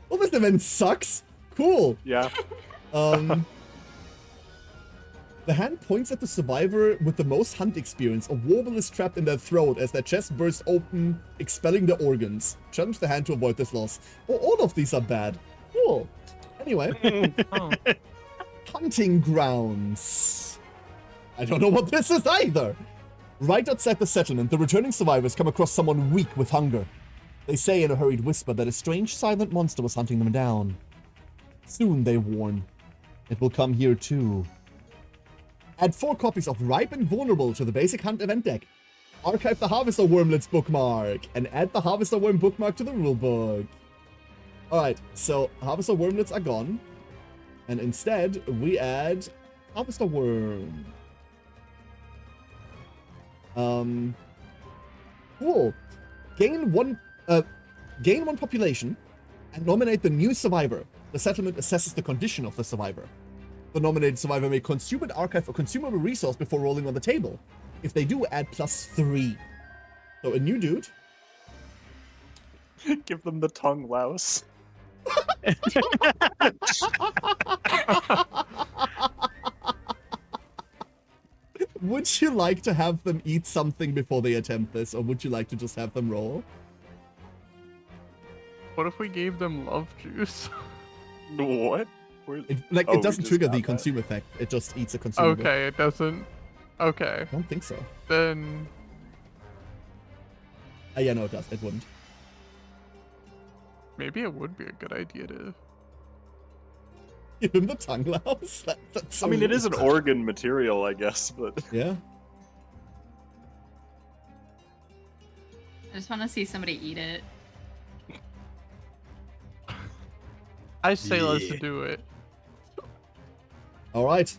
Well, this event sucks. Cool. Yeah. The hand points at the survivor with the most hunt experience. A warble is trapped in their throat as their chest bursts open, expelling their organs. Challenge the hand to avoid this loss. Oh, all of these are bad. Cool. Anyway, Oh, hunting grounds. I don't know what this is either. Right outside the settlement, the returning survivors come across someone weak with hunger. They say in a hurried whisper that a strange silent monster was hunting them down. Soon, they warn, it will come here too. Add 4 copies of Ripe and Vulnerable to the basic hunt event deck. Archive the Harvester Wormlets bookmark, and add the Harvester Worm bookmark to the rulebook. Alright, so Harvester Wormlets are gone. And instead, we add Harvester Worm. Cool. Gain one population and nominate the new survivor. The settlement assesses the condition of the survivor. The nominated survivor may consume and archive a consumable resource before rolling on the table. If they do, add +3. So a new dude. Give them the tongue louse. Would you like to have them eat something before they attempt this, or would you like to just have them roll? What if we gave them love juice? What? It Oh, we doesn't just trigger got the that. consume effect. It just eats a consumable. Okay, it doesn't. Okay, I don't think so. then Yeah, no, it does. It wouldn't. maybe it would be a good idea to. Give him the tongue louse? That's so I mean, it is rude. an organ material, I guess, but Yeah. I just want to see somebody eat it. I say let's Yeah. do it. All right.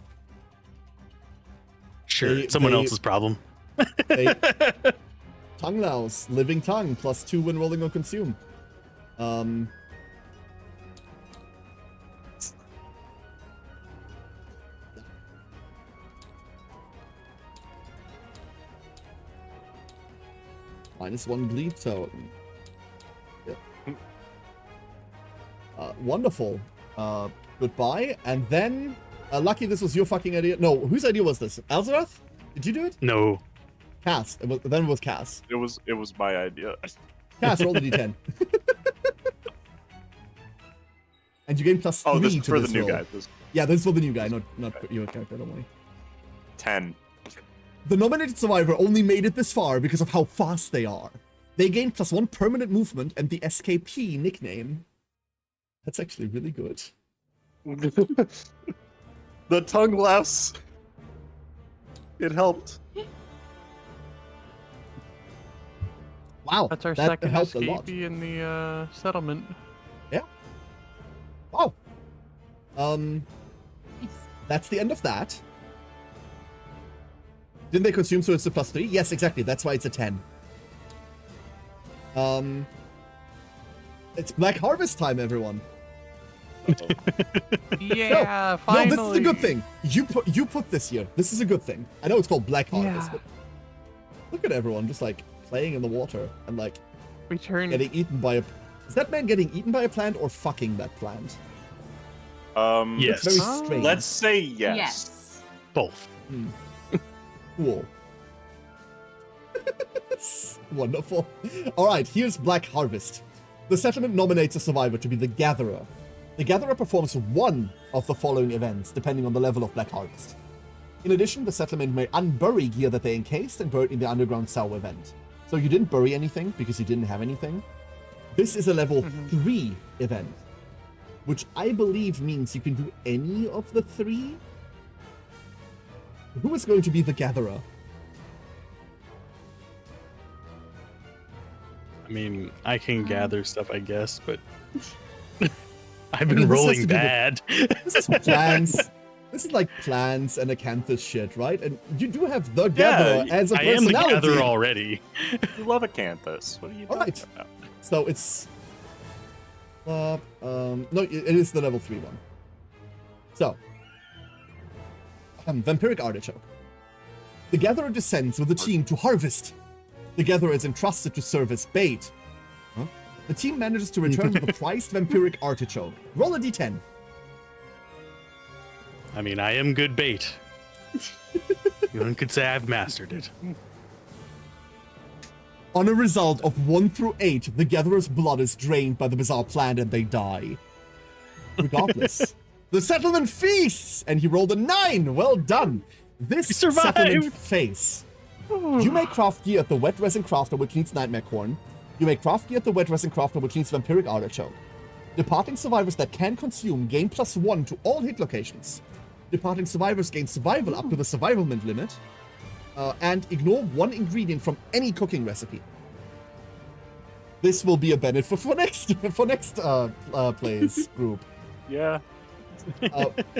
Sure, They- it's someone they- else's problem. They, tongue louse, living tongue, +2 when rolling on consume. -1 bleed totem. Yep. Wonderful. Goodbye. And then, Lucky, this was your fucking idea. No, whose idea was this? Alzorath? Did you do it? No. Cass. Then it was Cass. it was my idea. Cass, roll the d10. And you gain +3 Oh, this is to for this the new roll. guy. This Yeah, this is for the new guy, not for your character, don't worry. 10. The nominated survivor only made it this far because of how fast they are. They gain +1 permanent movement and the SKP nickname. That's actually really good. The tongue louse. It helped. Wow, That's our that second helped a lot. escapee in the settlement. Wow. Nice. That's the end of that. Didn't they consume so it's a +3? Yes, exactly. That's why it's a 10. It's Black Harvest time, everyone. Yeah, No, finally. this is a good thing. You put this here. This is a good thing. I know it's called Black Harvest, Yeah. but look at everyone just like playing in the water and like We turned. getting eaten by a. Is that man getting eaten by a plant or fucking that plant? Yes. It's very Oh. strange. Let's say yes. Yes. Both. Cool. Wonderful. All right, here's Black Harvest. The settlement nominates a survivor to be the Gatherer. The Gatherer performs one of the following events, depending on the level of Black Harvest. In addition, the settlement may unbury gear that they encased and buried in the Underground Sow event. So you didn't bury anything because you didn't have anything. This is a level 3 event, which I believe means you can do any of the 3. Who is going to be the Gatherer? I mean, I can gather stuff, I guess, but I've mean, been this has rolling to do with- bad. This is plants. This is like plants and acanthus shit, right? And you do have the Gatherer as a I am the personality. gatherer already. You love acanthus. What are you All talking right. about? So it's no, it is the level 3 one. So Vampiric Artichoke. The Gatherer descends with a team to harvest. The Gatherer is entrusted to serve as bait. Huh? The team manages to return with the prized Vampiric Artichoke. Roll a d10. I mean, I am good bait. One could say I've mastered it. On a result of 1 through 8, the Gatherer's blood is drained by the bizarre plant and they die. Regardless, the settlement feasts! And he rolled a 9! Well done! This We survived! settlement phase. You may craft gear at the Wet Resin Crafter, which needs Nightmare Corn. You may craft gear at the Wet Resin Crafter, which needs Vampiric Artichoke. Departing survivors that can consume gain +1 to all hit locations. Departing survivors gain survival up to the survivalment limit. And ignore 1 ingredient from any cooking recipe. This will be a benefit for next plays group. Yeah.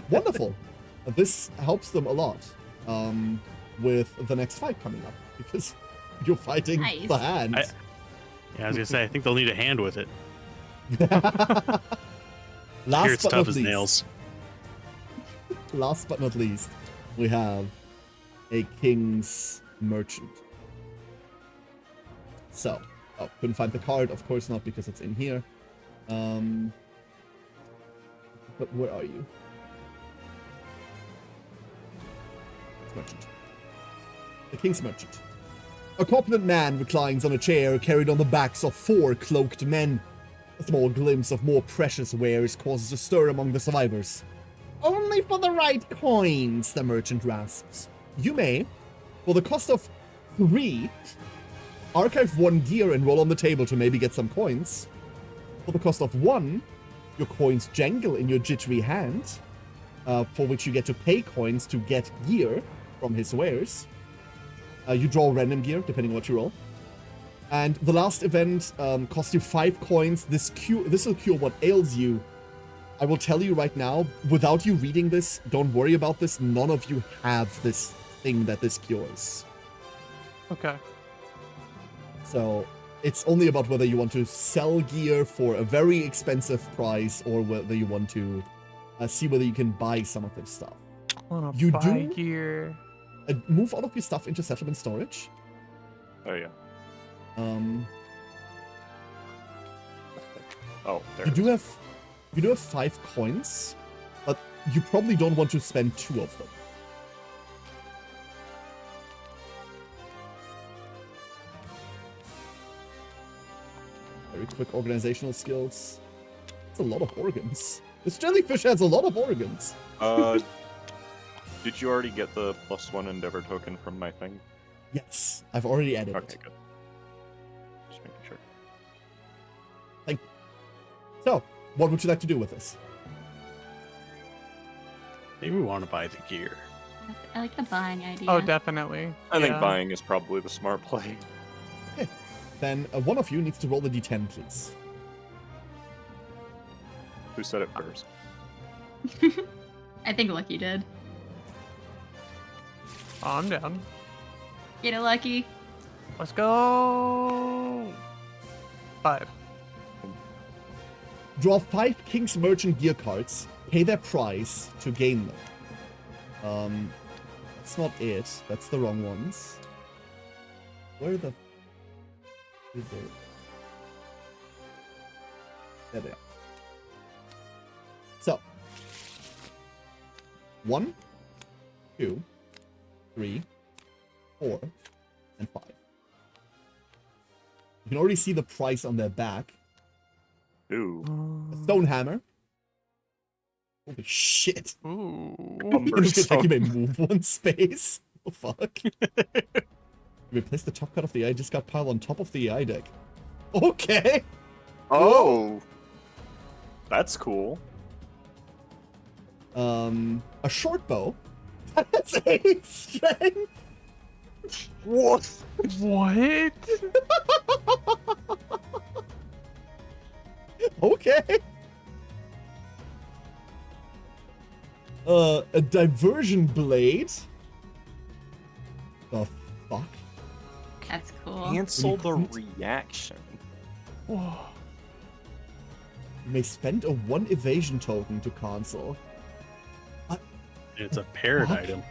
Wonderful. This helps them a lot with the next fight coming up because you're fighting Nice. the hand. Yeah, I was gonna say, I think they'll need a hand with it. Here Last it's but tough not as least, nails. last but not least, we have a King's Merchant. So, couldn't find the card, of course not, because it's in here. But where are you? Merchant. The King's Merchant. A corpulent man reclines on a chair carried on the backs of 4 cloaked men. A small glimpse of more precious wares causes a stir among the survivors. Only for the right coins, the merchant rasps. You may, for the cost of 3, archive 1 gear and roll on the table to maybe get some coins. For the cost of 1, your coins jangle in your jittery hand, for which you get to pay coins to get gear from his wares. You draw random gear, depending on what you roll. And the last event costs you 5 coins. This will cure what ails you. I will tell you right now, without you reading this, don't worry about this. None of you have this thing that this cures. Okay. So it's only about whether you want to sell gear for a very expensive price or whether you want to see whether you can buy some of this stuff. I wanna You buy do? gear. Move all of your stuff into settlement storage. Oh yeah. Oh, there. You do have 5 coins, but you probably don't want to spend 2 of them. Very quick organizational skills. It's a lot of organs. This jellyfish has a lot of organs. Did you already get the +1 endeavor token from my thing? Yes, I've already added Okay, it. good. Just making sure. So, what would you like to do with this? Maybe we want to buy the gear. I like the buying idea. Oh, definitely. I think Yeah. buying is probably the smart play. Then one of you needs to roll the d10, please. Who said it first? I think Lucky did. Oh, I'm down. Get it, Lucky. Let's go. 5. Draw 5 King's Merchant gear cards. Pay their price to gain them. That's not it. That's the wrong ones. Where the... is it? There they are. So. 1, 2, 3, 4, and 5. You can already see the price on their back. Ooh. A stone hammer. Holy shit. Ooh. It looks like you may move 1 space. Oh fuck. Replace the top card of the eye discard pile on top of the eye deck. Okay. Oh! That's cool. A short bow. That's 8 strength. What? What? Okay. A diversion blade. The fuck? That's cool. Cancel the couldn't- reaction. Whoa. You may spend a 1 evasion token to cancel. It's a paired Fuck. item.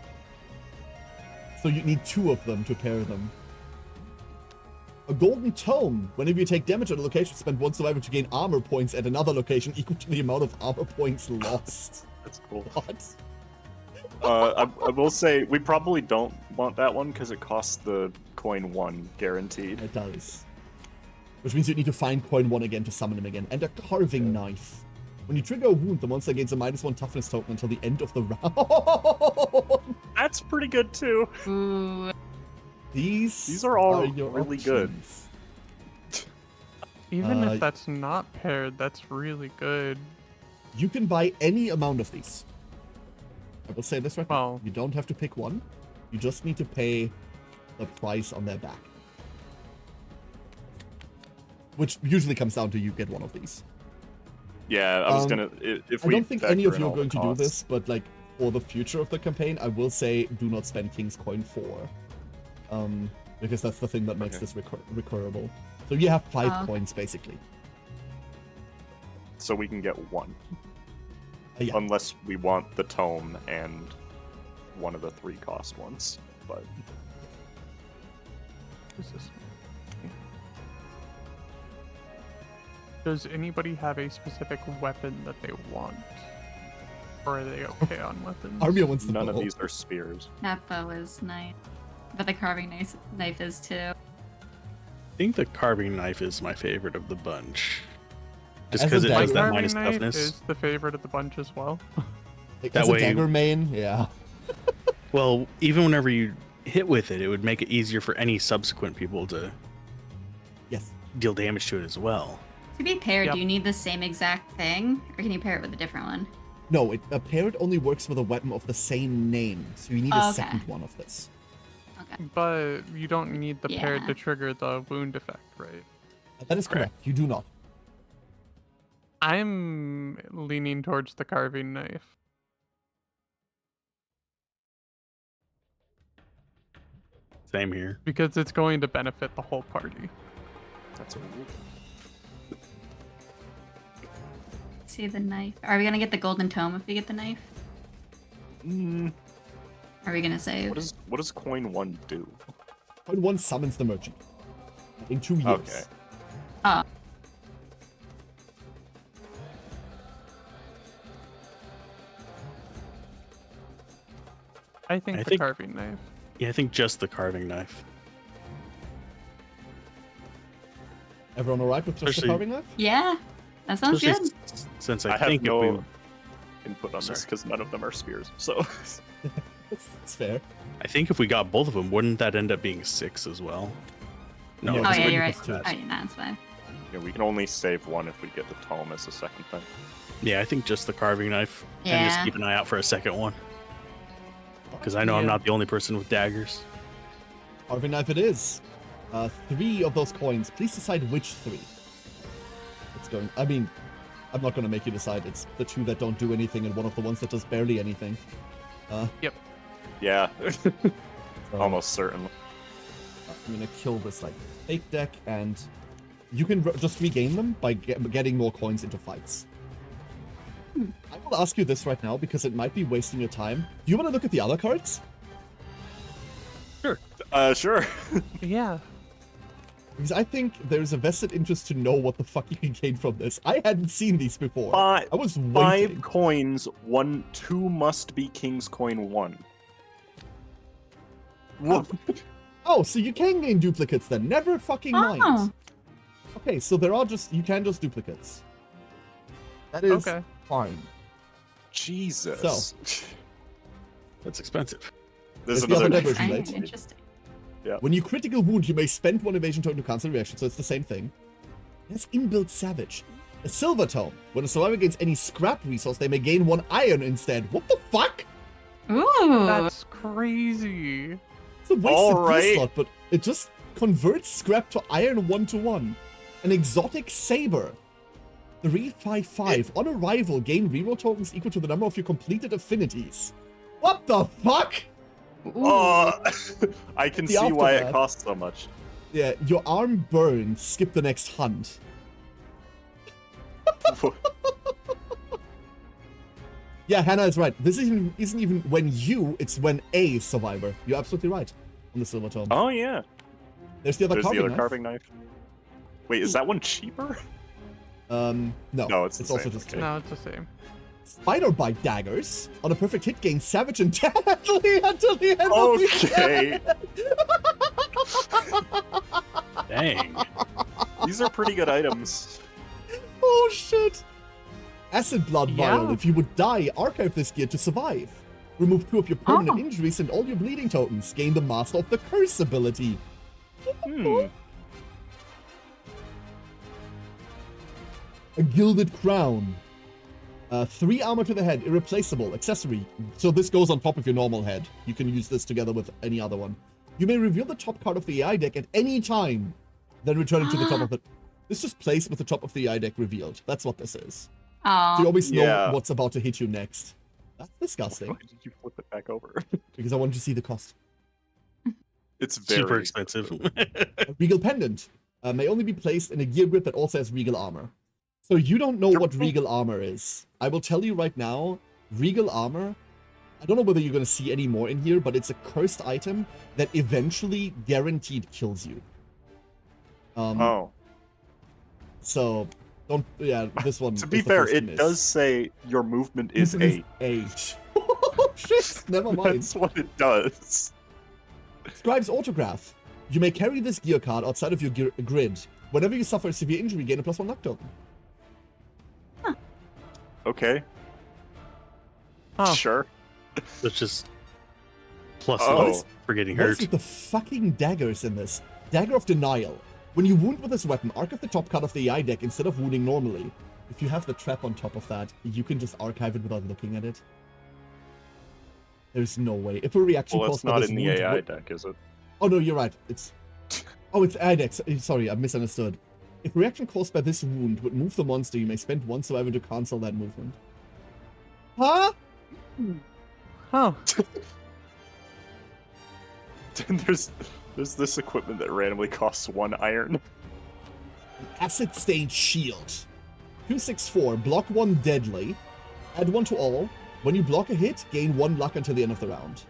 So you need 2 of them to pair them. A golden tome. Whenever you take damage at a location, spend 1 survivor to gain armor points at another location equal to the amount of armor points lost. That's cool. What? I will say we probably don't want that one because it costs the coin 1 guaranteed. It does. Which means you need to find coin 1 again to summon him again. And a carving knife. When you trigger a wound, the monster gains a -1 toughness token until the end of the round. That's pretty good too. Ooh. These are all your really good. options. Even Uh, if that's not paired, that's really good. You can buy any amount of these. I will say this right now. Well- You don't have to pick one. You just need to pay the price on their back. Which usually comes down to you get one of these. Yeah, I was Um, gonna. If I we don't think any factor of in you are all going the to do costs. this, but like for the future of the campaign, I will say do not spend King's Coin 4. Because that's the thing that makes Okay. this recurrable. So you have 5 Oh, okay. coins basically. So we can get 1, Yeah. unless we want the tome and one of the 3 cost ones. But What's this? Does anybody have a specific weapon that they want? Or are they okay on weapons? Armia wants the none of bow. these are spears. That bow is nice. But the carving knife is too. I think the carving knife is my favorite of the bunch. Just As a because it has dagger- that Carving minus knife toughness. is the favorite of the bunch as well. Like, That as a way- dagger main, yeah. Well, even whenever you hit with it, it would make it easier for any subsequent people to Yes. deal damage to it as well. To be paired, Yep. do you need the same exact thing, or can you pair it with a different one? No, a paired only works with a weapon of the same name, so you need a Oh, okay. second one of this. Okay. But you don't need the paired Yeah. to trigger the wound effect, right? That is correct. You do not. I'm leaning towards the carving knife. Same here. Because it's going to benefit the whole party. That's a rule. See the knife. Are we gonna get the golden tome if we get the knife? Are we gonna save? What does coin 1 do? Point 1 summons the merchant. In 2 years. Okay. Oh, I think I the think- carving knife. Yeah, I think just the carving knife. Everyone alright with just the Especially- carving knife? yeah. That sounds Especially good. Since I I have think if no we, input on this Sorry. because none of them are spears. So That's fair. I think if we got both of them, wouldn't that end up being 6 as well? No. Yeah, Oh just yeah, bring you're it right. plus two. Oh yeah, that's fine. yeah, we can only save one if we get the tome as a second thing. Yeah, I think just the carving knife. And just Yeah. keep an eye out for a second one. Because I know I'm Yeah. not the only person with daggers. Carving knife it is. 3 of those coins. Please decide which 3. It's going. I mean, I'm not going to make you decide. It's the 2 that don't do anything and one of the ones that does barely anything. Yeah, So, almost certainly. I'm going to kill this like fake deck, and you can just regain them by getting more coins into fights. I will ask you this right now because it might be wasting your time. Do you want to look at the other cards? Sure. Yeah. Because I think there's a vested interest to know what the fuck you can gain from this. I hadn't seen these before. I was waiting. 5 coins. 2 must be King's coin 1. What? Oh, so you can gain duplicates then. Never fucking mind. Oh. Okay, so there are you can just duplicates. That is Okay. fine. Jesus. That's expensive. There's There's the other another version, I- right? Interesting. When you critical wound, you may spend 1 evasion token to cancel reaction, so it's the same thing. That's inbuilt savage. A silver tome. When a survivor gains any scrap resource, they may gain 1 iron instead. What the fuck? Ooh. That's crazy. It's a wasted Alright. slot, but it just converts scrap to iron 1-to-1. An exotic saber. 355. On arrival, gain reroll tokens equal to the number of your completed affinities. What the fuck? Ooh. I can The see why it aftermath. costs so much. Yeah, your arm burned. Skip the next hunt. Yeah, Hannah is right. This isn't even when it's when a survivor. You're absolutely right on the silver tome. Oh yeah. There's the other There's carving the other knife. carving knife. Wait, is that one cheaper? No. No, it's the also same, just okay. No, it's the same. Spider bite daggers. On a perfect hit, gain savage and deadly until the end of the Okay. Dang. These are pretty good items. Oh shit! Acid blood vial. Yeah. If you would die, archive this gear to survive. Remove 2 of your permanent Oh. injuries and all your bleeding tokens. Gain the Master of the Curse ability. A gilded crown. 3 armor to the head, irreplaceable, accessory. So this goes on top of your normal head. You can use this together with any other one. You may reveal the top card of the AI deck at any time, then return it to the top of the... This just plays with the top of the AI deck revealed. That's what this is. So you Oh. always know Yeah. what's about to hit you next. That's disgusting, Why did you flip it back over? because I wanted to see the cost. It's very Super expensive. A Regal Pendant may only be placed in a gear grip that also has Regal Armor. So you don't know what Regal Armor is. I will tell you right now, Regal Armor, I don't know whether you're going to see any more in here, but it's a cursed item that eventually guaranteed kills you. Oh. So, don't, yeah, this one. To be is the fair, first it miss. does say your movement is Movement 8. 8. Oh, shit, never mind. That's what it does. Scribe's Autograph. You may carry this gear card outside of your grid. Whenever you suffer a severe injury, gain a +1 luck token. Okay. Huh. Sure. It's just plus Oh. one for getting What is hurt. with the fucking daggers in this? Dagger of Denial. When you wound with this weapon, archive the top card of the AI deck instead of wounding normally. If you have the trap on top of that, you can just archive it without looking at it. There's no way. If a reaction Well, caused it's by not this in the wound AI would- deck, is it? Oh no, you're right. It's AI deck. Sorry, I misunderstood. If a reaction caused by this wound would move the monster, you may spend 1 survivor to cancel that movement. Huh? Huh. there's this equipment that randomly costs 1 iron. Acid Stained Shield. 2/6/4. Block 1 deadly. Add 1 to all. When you block a hit, gain 1 luck until the end of the round.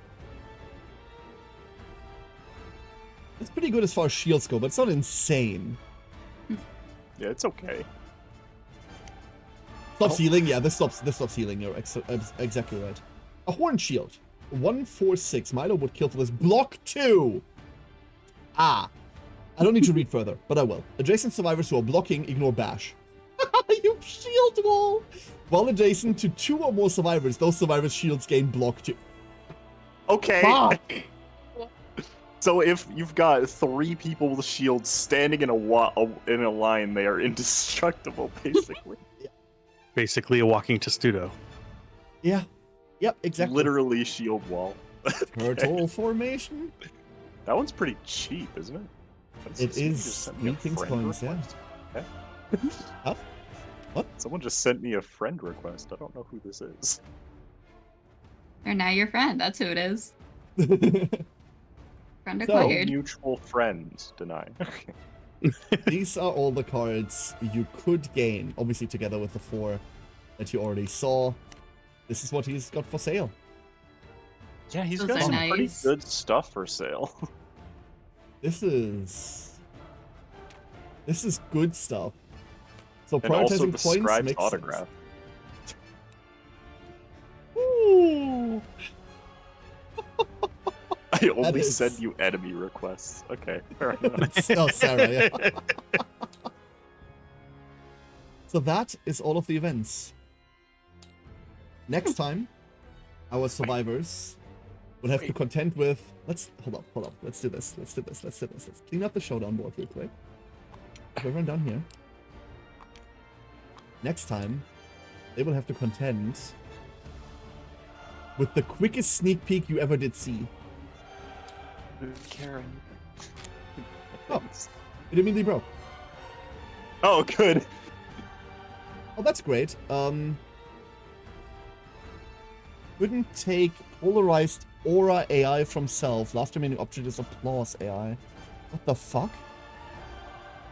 It's pretty good as far as shields go, but it's not insane. Yeah, it's okay. Stops healing? Yeah, this stops healing. You're exactly right. A Horn Shield. 1/4/6. Milo would kill for this. Block 2! Ah. I don't need to read further, but I will. Adjacent survivors who are blocking, ignore bash. You shield wall! While adjacent to 2 or more survivors, those survivors' shields gain block 2. Okay. Fuck. So if you've got 3 people with shields standing in a line, they are indestructible, basically. Basically a walking testudo. Yeah. Yep, exactly. Literally shield wall. Turtle formation? That one's pretty cheap, isn't it? It Someone is just sent me a 3 king's friend coins, yeah. request. Okay. Huh? What? Someone just sent me a friend request. I don't know who this is. Or now your friend. That's who it is. Friend So- acquired. Mutual friends denied. These are all the cards you could gain, obviously together with the 4 that you already saw. This is what he's got for sale. Yeah, he's Those got are some pretty nice. good stuff for sale. This is good stuff. So And also prioritizing the points scribe's makes autograph. sense. Ooh. I only is- send you enemy requests. Okay, fair enough. Oh, Sarah, yeah. So that is all of the events. Next time, our survivors will have to contend with... Hold up. Let's do this. Let's clean up the showdown board real quick. Everyone down here. Next time, they will have to contend with the quickest sneak peek you ever did see. Karen. Oh. It immediately broke. Oh, good. Oh, that's great. Couldn't take polarized aura AI from self. Last remaining object is applause AI. What the fuck?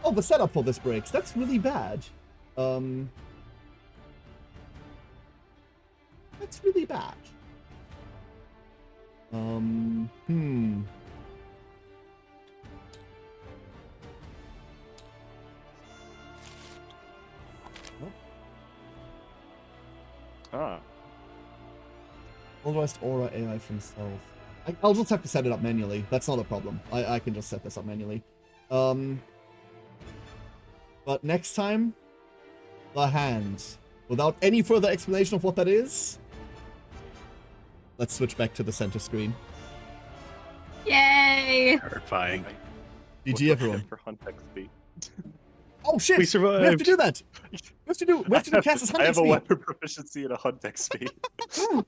Oh, the setup for this breaks. That's really bad. That's really bad. Ah. Polarized aura AI from self. I'll just have to set it up manually. That's not a problem. I can just set this up manually. But next time, the hand. Without any further explanation of what that is, let's switch back to the center screen. Yay! Terrifying. GG everyone. For Huntex B. Oh shit! We We have to survived. do that. We have to do Cass's I have a hunting weapon proficiency and a Huntex speed. speed.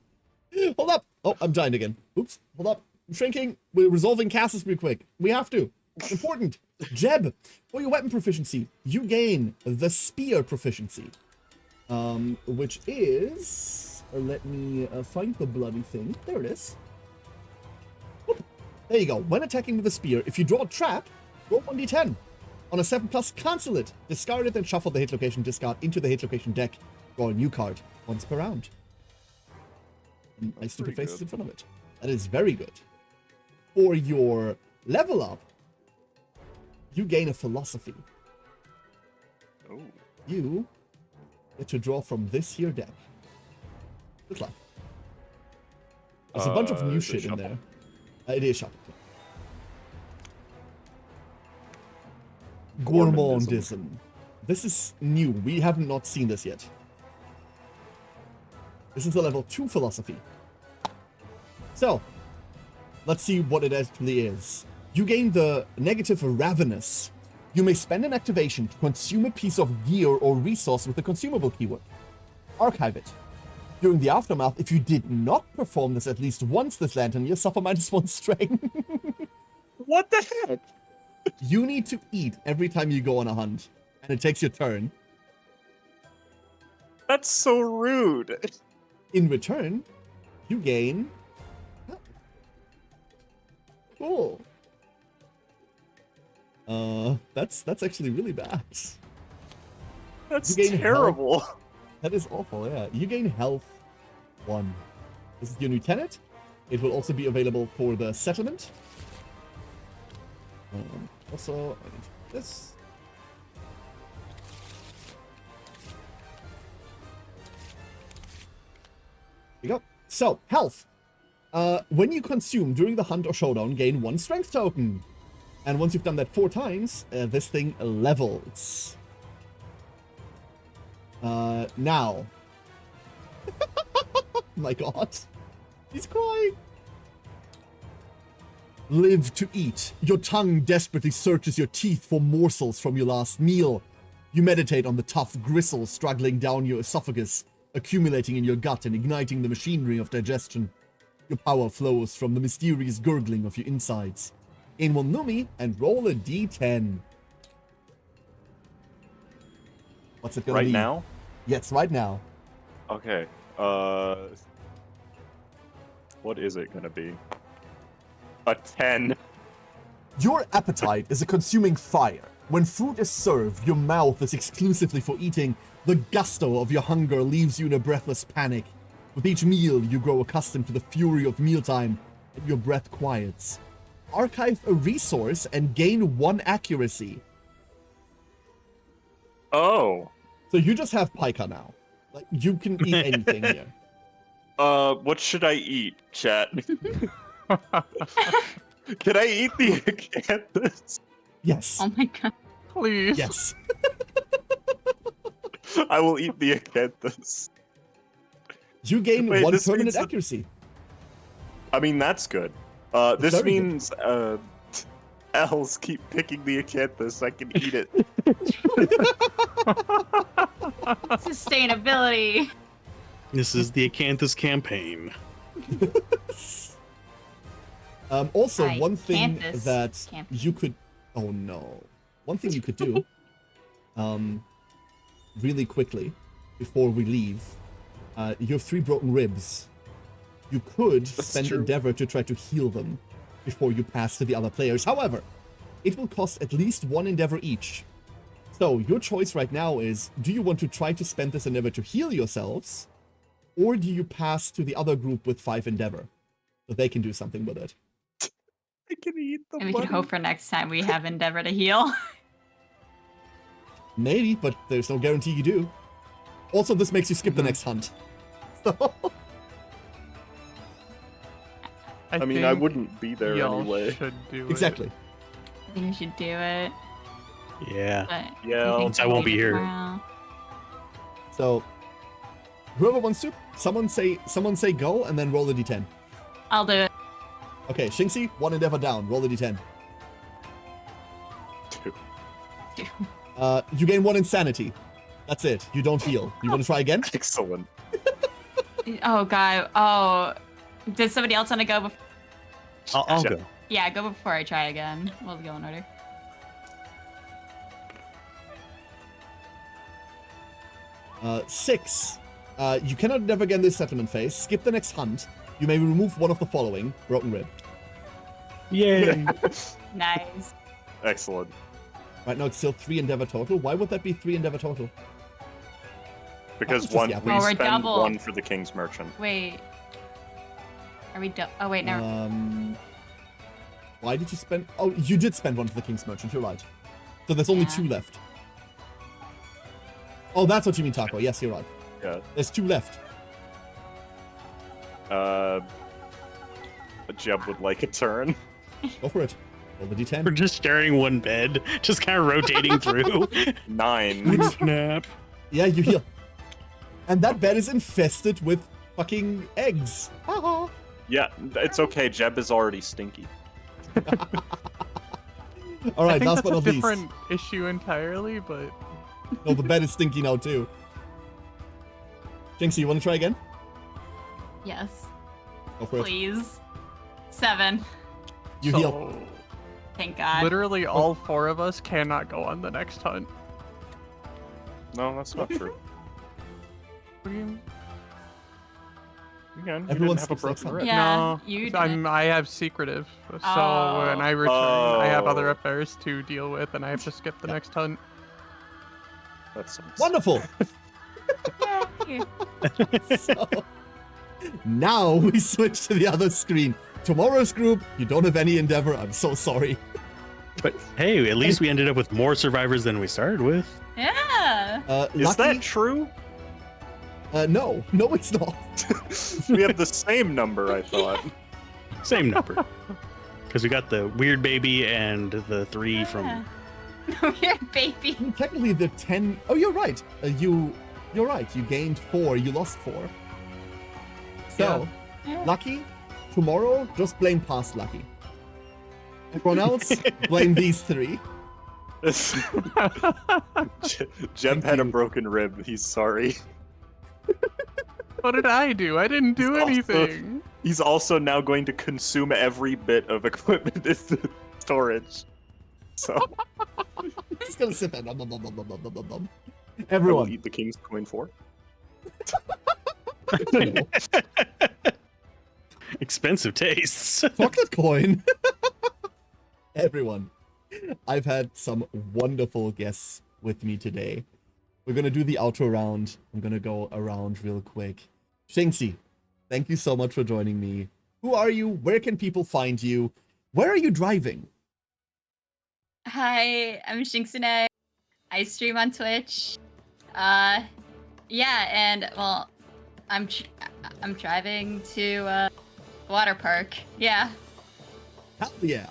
Hold up. Oh, I'm dying again. Oops. Hold up. I'm shrinking. We're resolving Cass's real quick. We have to. Important. Jeb, for your weapon proficiency, you gain the spear proficiency. Which is... let me find the bloody thing. There it is. Whoop. There you go. When attacking with a spear, if you draw a trap, roll 1d10. On a 7+, cancel it. Discard it and shuffle the hit location discard into the hit location deck. Draw a new card once per round. And my stupid pretty face is good. in front of it. That is very good. For your level up, you gain a philosophy. Oh. You get to draw from this here deck. Good luck. There's a bunch of new is it shit in shuffle? there. It is shuffle. Gourmandism. This is new. We have not seen this yet. This is a level 2 philosophy. So, let's see what it actually is. You gain the negative Ravenous. You may spend an activation to consume a piece of gear or resource with the consumable keyword. Archive it. During the aftermath, if you did not perform this at least once this lantern, you suffer -1 strength. What the heck? You need to eat every time you go on a hunt, and it takes your turn. That's so rude. In return, you gain... Cool. That's actually really bad. That's You gain terrible. That is awful, yeah. You gain health 1. This is your new tenet. It will also be available for the settlement. Also, I need this. There you go. So, health. When you consume during the hunt or showdown, gain 1 strength token. And once you've done that 4 times, this thing levels. Now. My god. He's crying. Live to eat. Your tongue desperately searches your teeth for morsels from your last meal. You meditate on the tough gristle struggling down your esophagus, accumulating in your gut and igniting the machinery of digestion. Your power flows from the mysterious gurgling of your insides. Aim one Numi and roll a d10. What's it gonna be? Right now? Yes, right now. Okay. What is it gonna be? A 10. Your appetite is a consuming fire. When food is served, your mouth is exclusively for eating. The gusto of your hunger leaves you in a breathless panic. With each meal, you grow accustomed to the fury of mealtime, and your breath quiets. Archive a resource and gain 1 accuracy. Oh. So you just have Pika now. Like, you can eat anything here. What should I eat, chat? Can I eat the acanthus? Yes. Oh my god. Please. Yes. I will eat the acanthus. You gain Wait, 1 this permanent means that- accuracy. I mean, that's good. This very good. means, elves keep picking the acanthus. I can eat it. Sustainability. This is the Acanthus campaign. Also, one thing Acanthus that campaign. you could... Oh no. One thing you could do, really quickly, before we leave, you have 3 broken ribs. You could spend true. Endeavor to try to heal them before you pass to the other players. However, it will cost at least 1 Endeavor each. So, your choice right now is, do you want to try to spend this Endeavor to heal yourselves, or do you pass to the other group with 5 Endeavor, so they can do something with it? I can eat the And we can money. hope for next time we have Endeavor to heal. Maybe, but there's no guarantee you do. Also, this makes you skip the next hunt. So, I mean, I think wouldn't be there y'all anyway. should do it. exactly. I think we should do it. Yeah. But Yeah, I think since I won't be here. tomorrow. So, whoever wants to, someone say go, and then roll a d10. I'll do it. Okay, Shinxy, 1 Endeavor down. Roll a d10. 2. You gain 1 Insanity. That's it. You don't heal. You want to try again? Excellent. Oh god. Oh. Does somebody else want to go before? I'll Yeah. go. Yeah, go before I try again. We'll go in order. Six. You cannot Endeavor again this settlement phase. Skip the next hunt. You may remove one of the following. Broken rib. Yay. Nice. Excellent. Right now it's still 3 Endeavor total. Why would that be 3 Endeavor total? Because just one, the we Oh, we're spend double. 1 for the King's Merchant. Wait. Are we oh wait, no. Why did you spend... Oh, you did spend 1 for the King's Merchant. You're right. So there's only Yeah. 2 left. Oh, that's what you mean, Taco. Yes, you're right. Yeah. There's 2 left. Jeb would like a turn. Go for it. Roll the We're d10. just sharing one bed, just kind of rotating through. 9. Snap. Yeah, you heal. And that bed is infested with fucking eggs. Haha. Yeah, it's okay. Jeb is already stinky. All right, I think last that's but a not least. different issue entirely, but No, the bed is stinky now too. Jinxie, you want to try again? Yes, Go for it. please. 7. You so heal. Thank God. literally all 4 of us cannot go on the next hunt. No, that's not true. What do you mean? You can. You Everyone didn't have a skips next broken time. rib. Yeah, No, you 'cause did. I have secretive, so Oh. when I return, I have other Oh. affairs to deal with, and I have to skip the next hunt. That sucks. Wonderful. Yay. So now we switch to the other screen. Tomorrow's group, you don't have any endeavor. I'm so sorry. But hey, at least we ended up with more survivors than we started with. Yeah. Is Lucky, that true? no, it's not. We have the same number, I thought. Same number. Because we got the weird baby and the 3 from. Weird baby. Technically, the 10. Oh, you're right. You're right. You gained 4. You lost 4. So, Yeah. Lucky, tomorrow, just blame past Lucky. Everyone else, blame these 3. Jeb had a you. broken rib. He's sorry. What did I do? I didn't do It's also- anything. He's also now going to consume every bit of equipment in the storage. So Just gonna sit there. Nom, nom, nom, nom, nom, nom, nom, nom. I will Everyone, eat the king's coin 4. Expensive tastes. chocolate coin. Everyone, I've had some wonderful guests with me today. We're gonna do the outro round. I'm gonna go around real quick. Shinxie, thank you so much for joining me. Who are you? Where can people find you? Where are you driving? Hi, I'm Shinxune. I stream on Twitch. Yeah, and well, I'm driving to water park. Yeah. Hell yeah.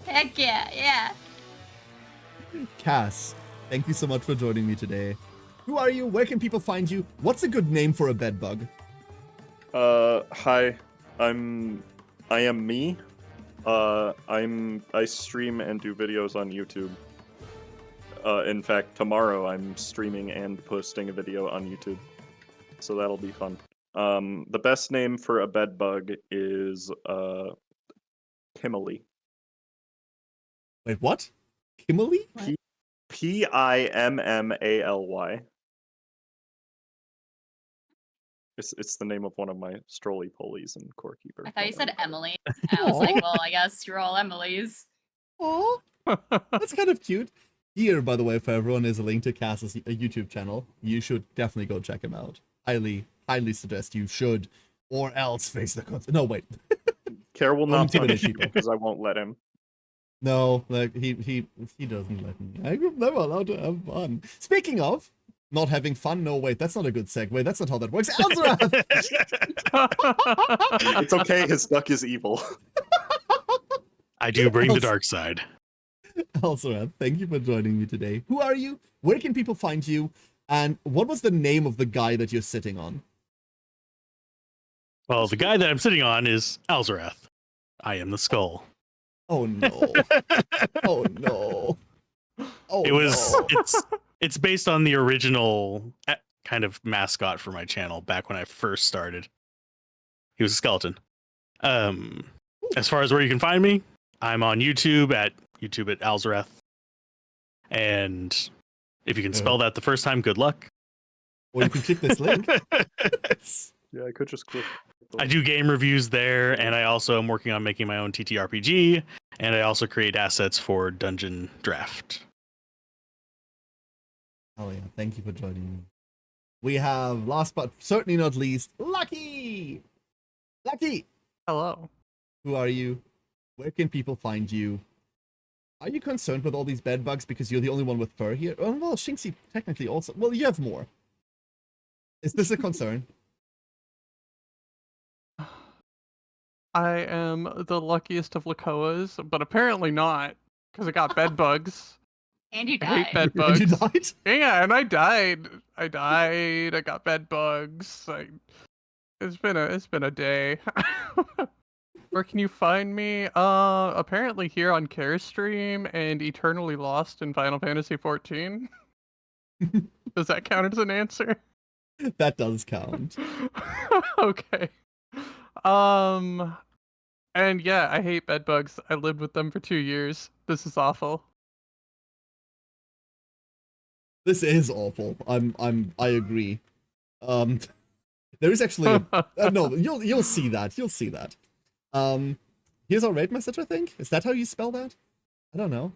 Heck yeah, yeah. Cass, thank you so much for joining me today. Who are you? Where can people find you? What's a good name for a bedbug? Hi. I am me. I stream and do videos on YouTube. In fact, tomorrow I'm streaming and posting a video on YouTube. So that'll be fun. The best name for a bedbug is Kimmerly. Wait, what? Kimberly? Pimmaly. It's the name of one of my strolly polies and core keeper. I thought you said Emily. I was like, Aw. well, I guess you're all Emily's. Oh, that's kind of cute. Here, by the way, for everyone, is a link to Cass's YouTube channel. You should definitely go check him out. Highly suggest you should, or else face the consequences. No, wait. Care will Don't not intimidate punish you people. because I won't let him. No, like he doesn't let me. I'm never allowed to have fun. Speaking of not having fun, no, wait, that's not a good segue. That's not how that works. Alzorath! It's okay, his duck is evil. I do bring the dark side. Alzorath, thank you for joining me today. Who are you? Where can people find you? And what was the name of the guy that you're sitting on? Well, the guy that I'm sitting on is Alzorath. I am the skull. Oh no. Oh no. Oh It was no. it's based on the original kind of mascot for my channel back when I first started. He was a skeleton. As far as where you can find me, I'm on YouTube at Alzorath. And if you can spell that the first time, good luck. Or you can click this link. Yeah, I could just click. I do game reviews there, and I also am working on making my own TTRPG, and I also create assets for Dungeon Draft. Oh yeah, thank you for joining me. We have, last but certainly not least, Lucky! Lucky! Hello. Who are you? Where can people find you? Are you concerned with all these bed bugs because you're the only one with fur here? Oh, well, Shinxie technically also. Well, you have more. Is this a concern? I am the luckiest of Lukoas, but apparently not, because I got bed bugs. And you I hate died. bed And you bugs. died? Yeah, and I died. I got bed bugs. It's been a day. Where can you find me? Apparently here on Carestream and Eternally Lost in Final Fantasy XIV. Does that count as an answer? That does count. Okay. And yeah, I hate bed bugs. I lived with them for 2 years. This is awful. This is awful. I agree. There is actually no. You'll see that. You'll see that. Here's our raid message. I think is that how you spell that? I don't know.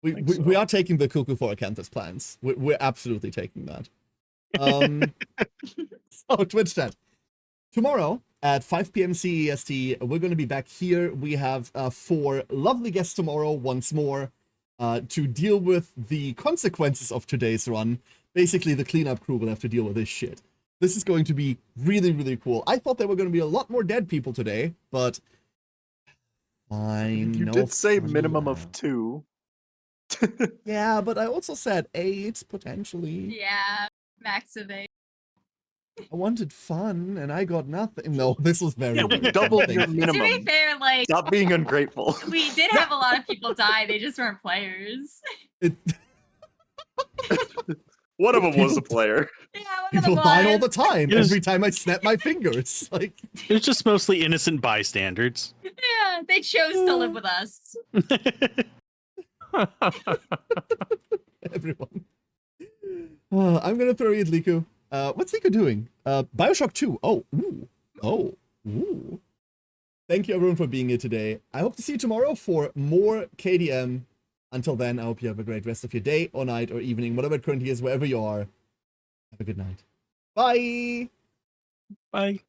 We are taking the Cuckoo for Acanthus plans. We're absolutely taking that. So Twitch chat. Tomorrow at 5 p.m. CEST, we're going to be back here. We have 4 lovely guests tomorrow once more to deal with the consequences of today's run. Basically, the cleanup crew will have to deal with this shit. This is going to be really, really cool. I thought there were going to be a lot more dead people today, but fine. You no did say fun minimum allowed. of 2. Yeah, but I also said 8, potentially. Yeah, max of 8. I wanted fun, and I got nothing. No, this was very Yeah, we weird. doubled your Thank you. To be minimum. fair, like, Stop being ungrateful. we did have a lot of people die, they just weren't players. It, One of them was a People- player. Yeah, one of people them die all was. the time, Yes. every time I snap my fingers. Like, It's just mostly innocent bystanders. Yeah, they chose to live with us. everyone. I'm gonna throw you at Liku. What's Liku doing? Bioshock 2. Oh, ooh. Oh, ooh. Thank you everyone for being here today. I hope to see you tomorrow for more KDM. Until then, I hope you have a great rest of your day or night or evening, whatever it currently is, wherever you are. Have a good night. Bye! Bye.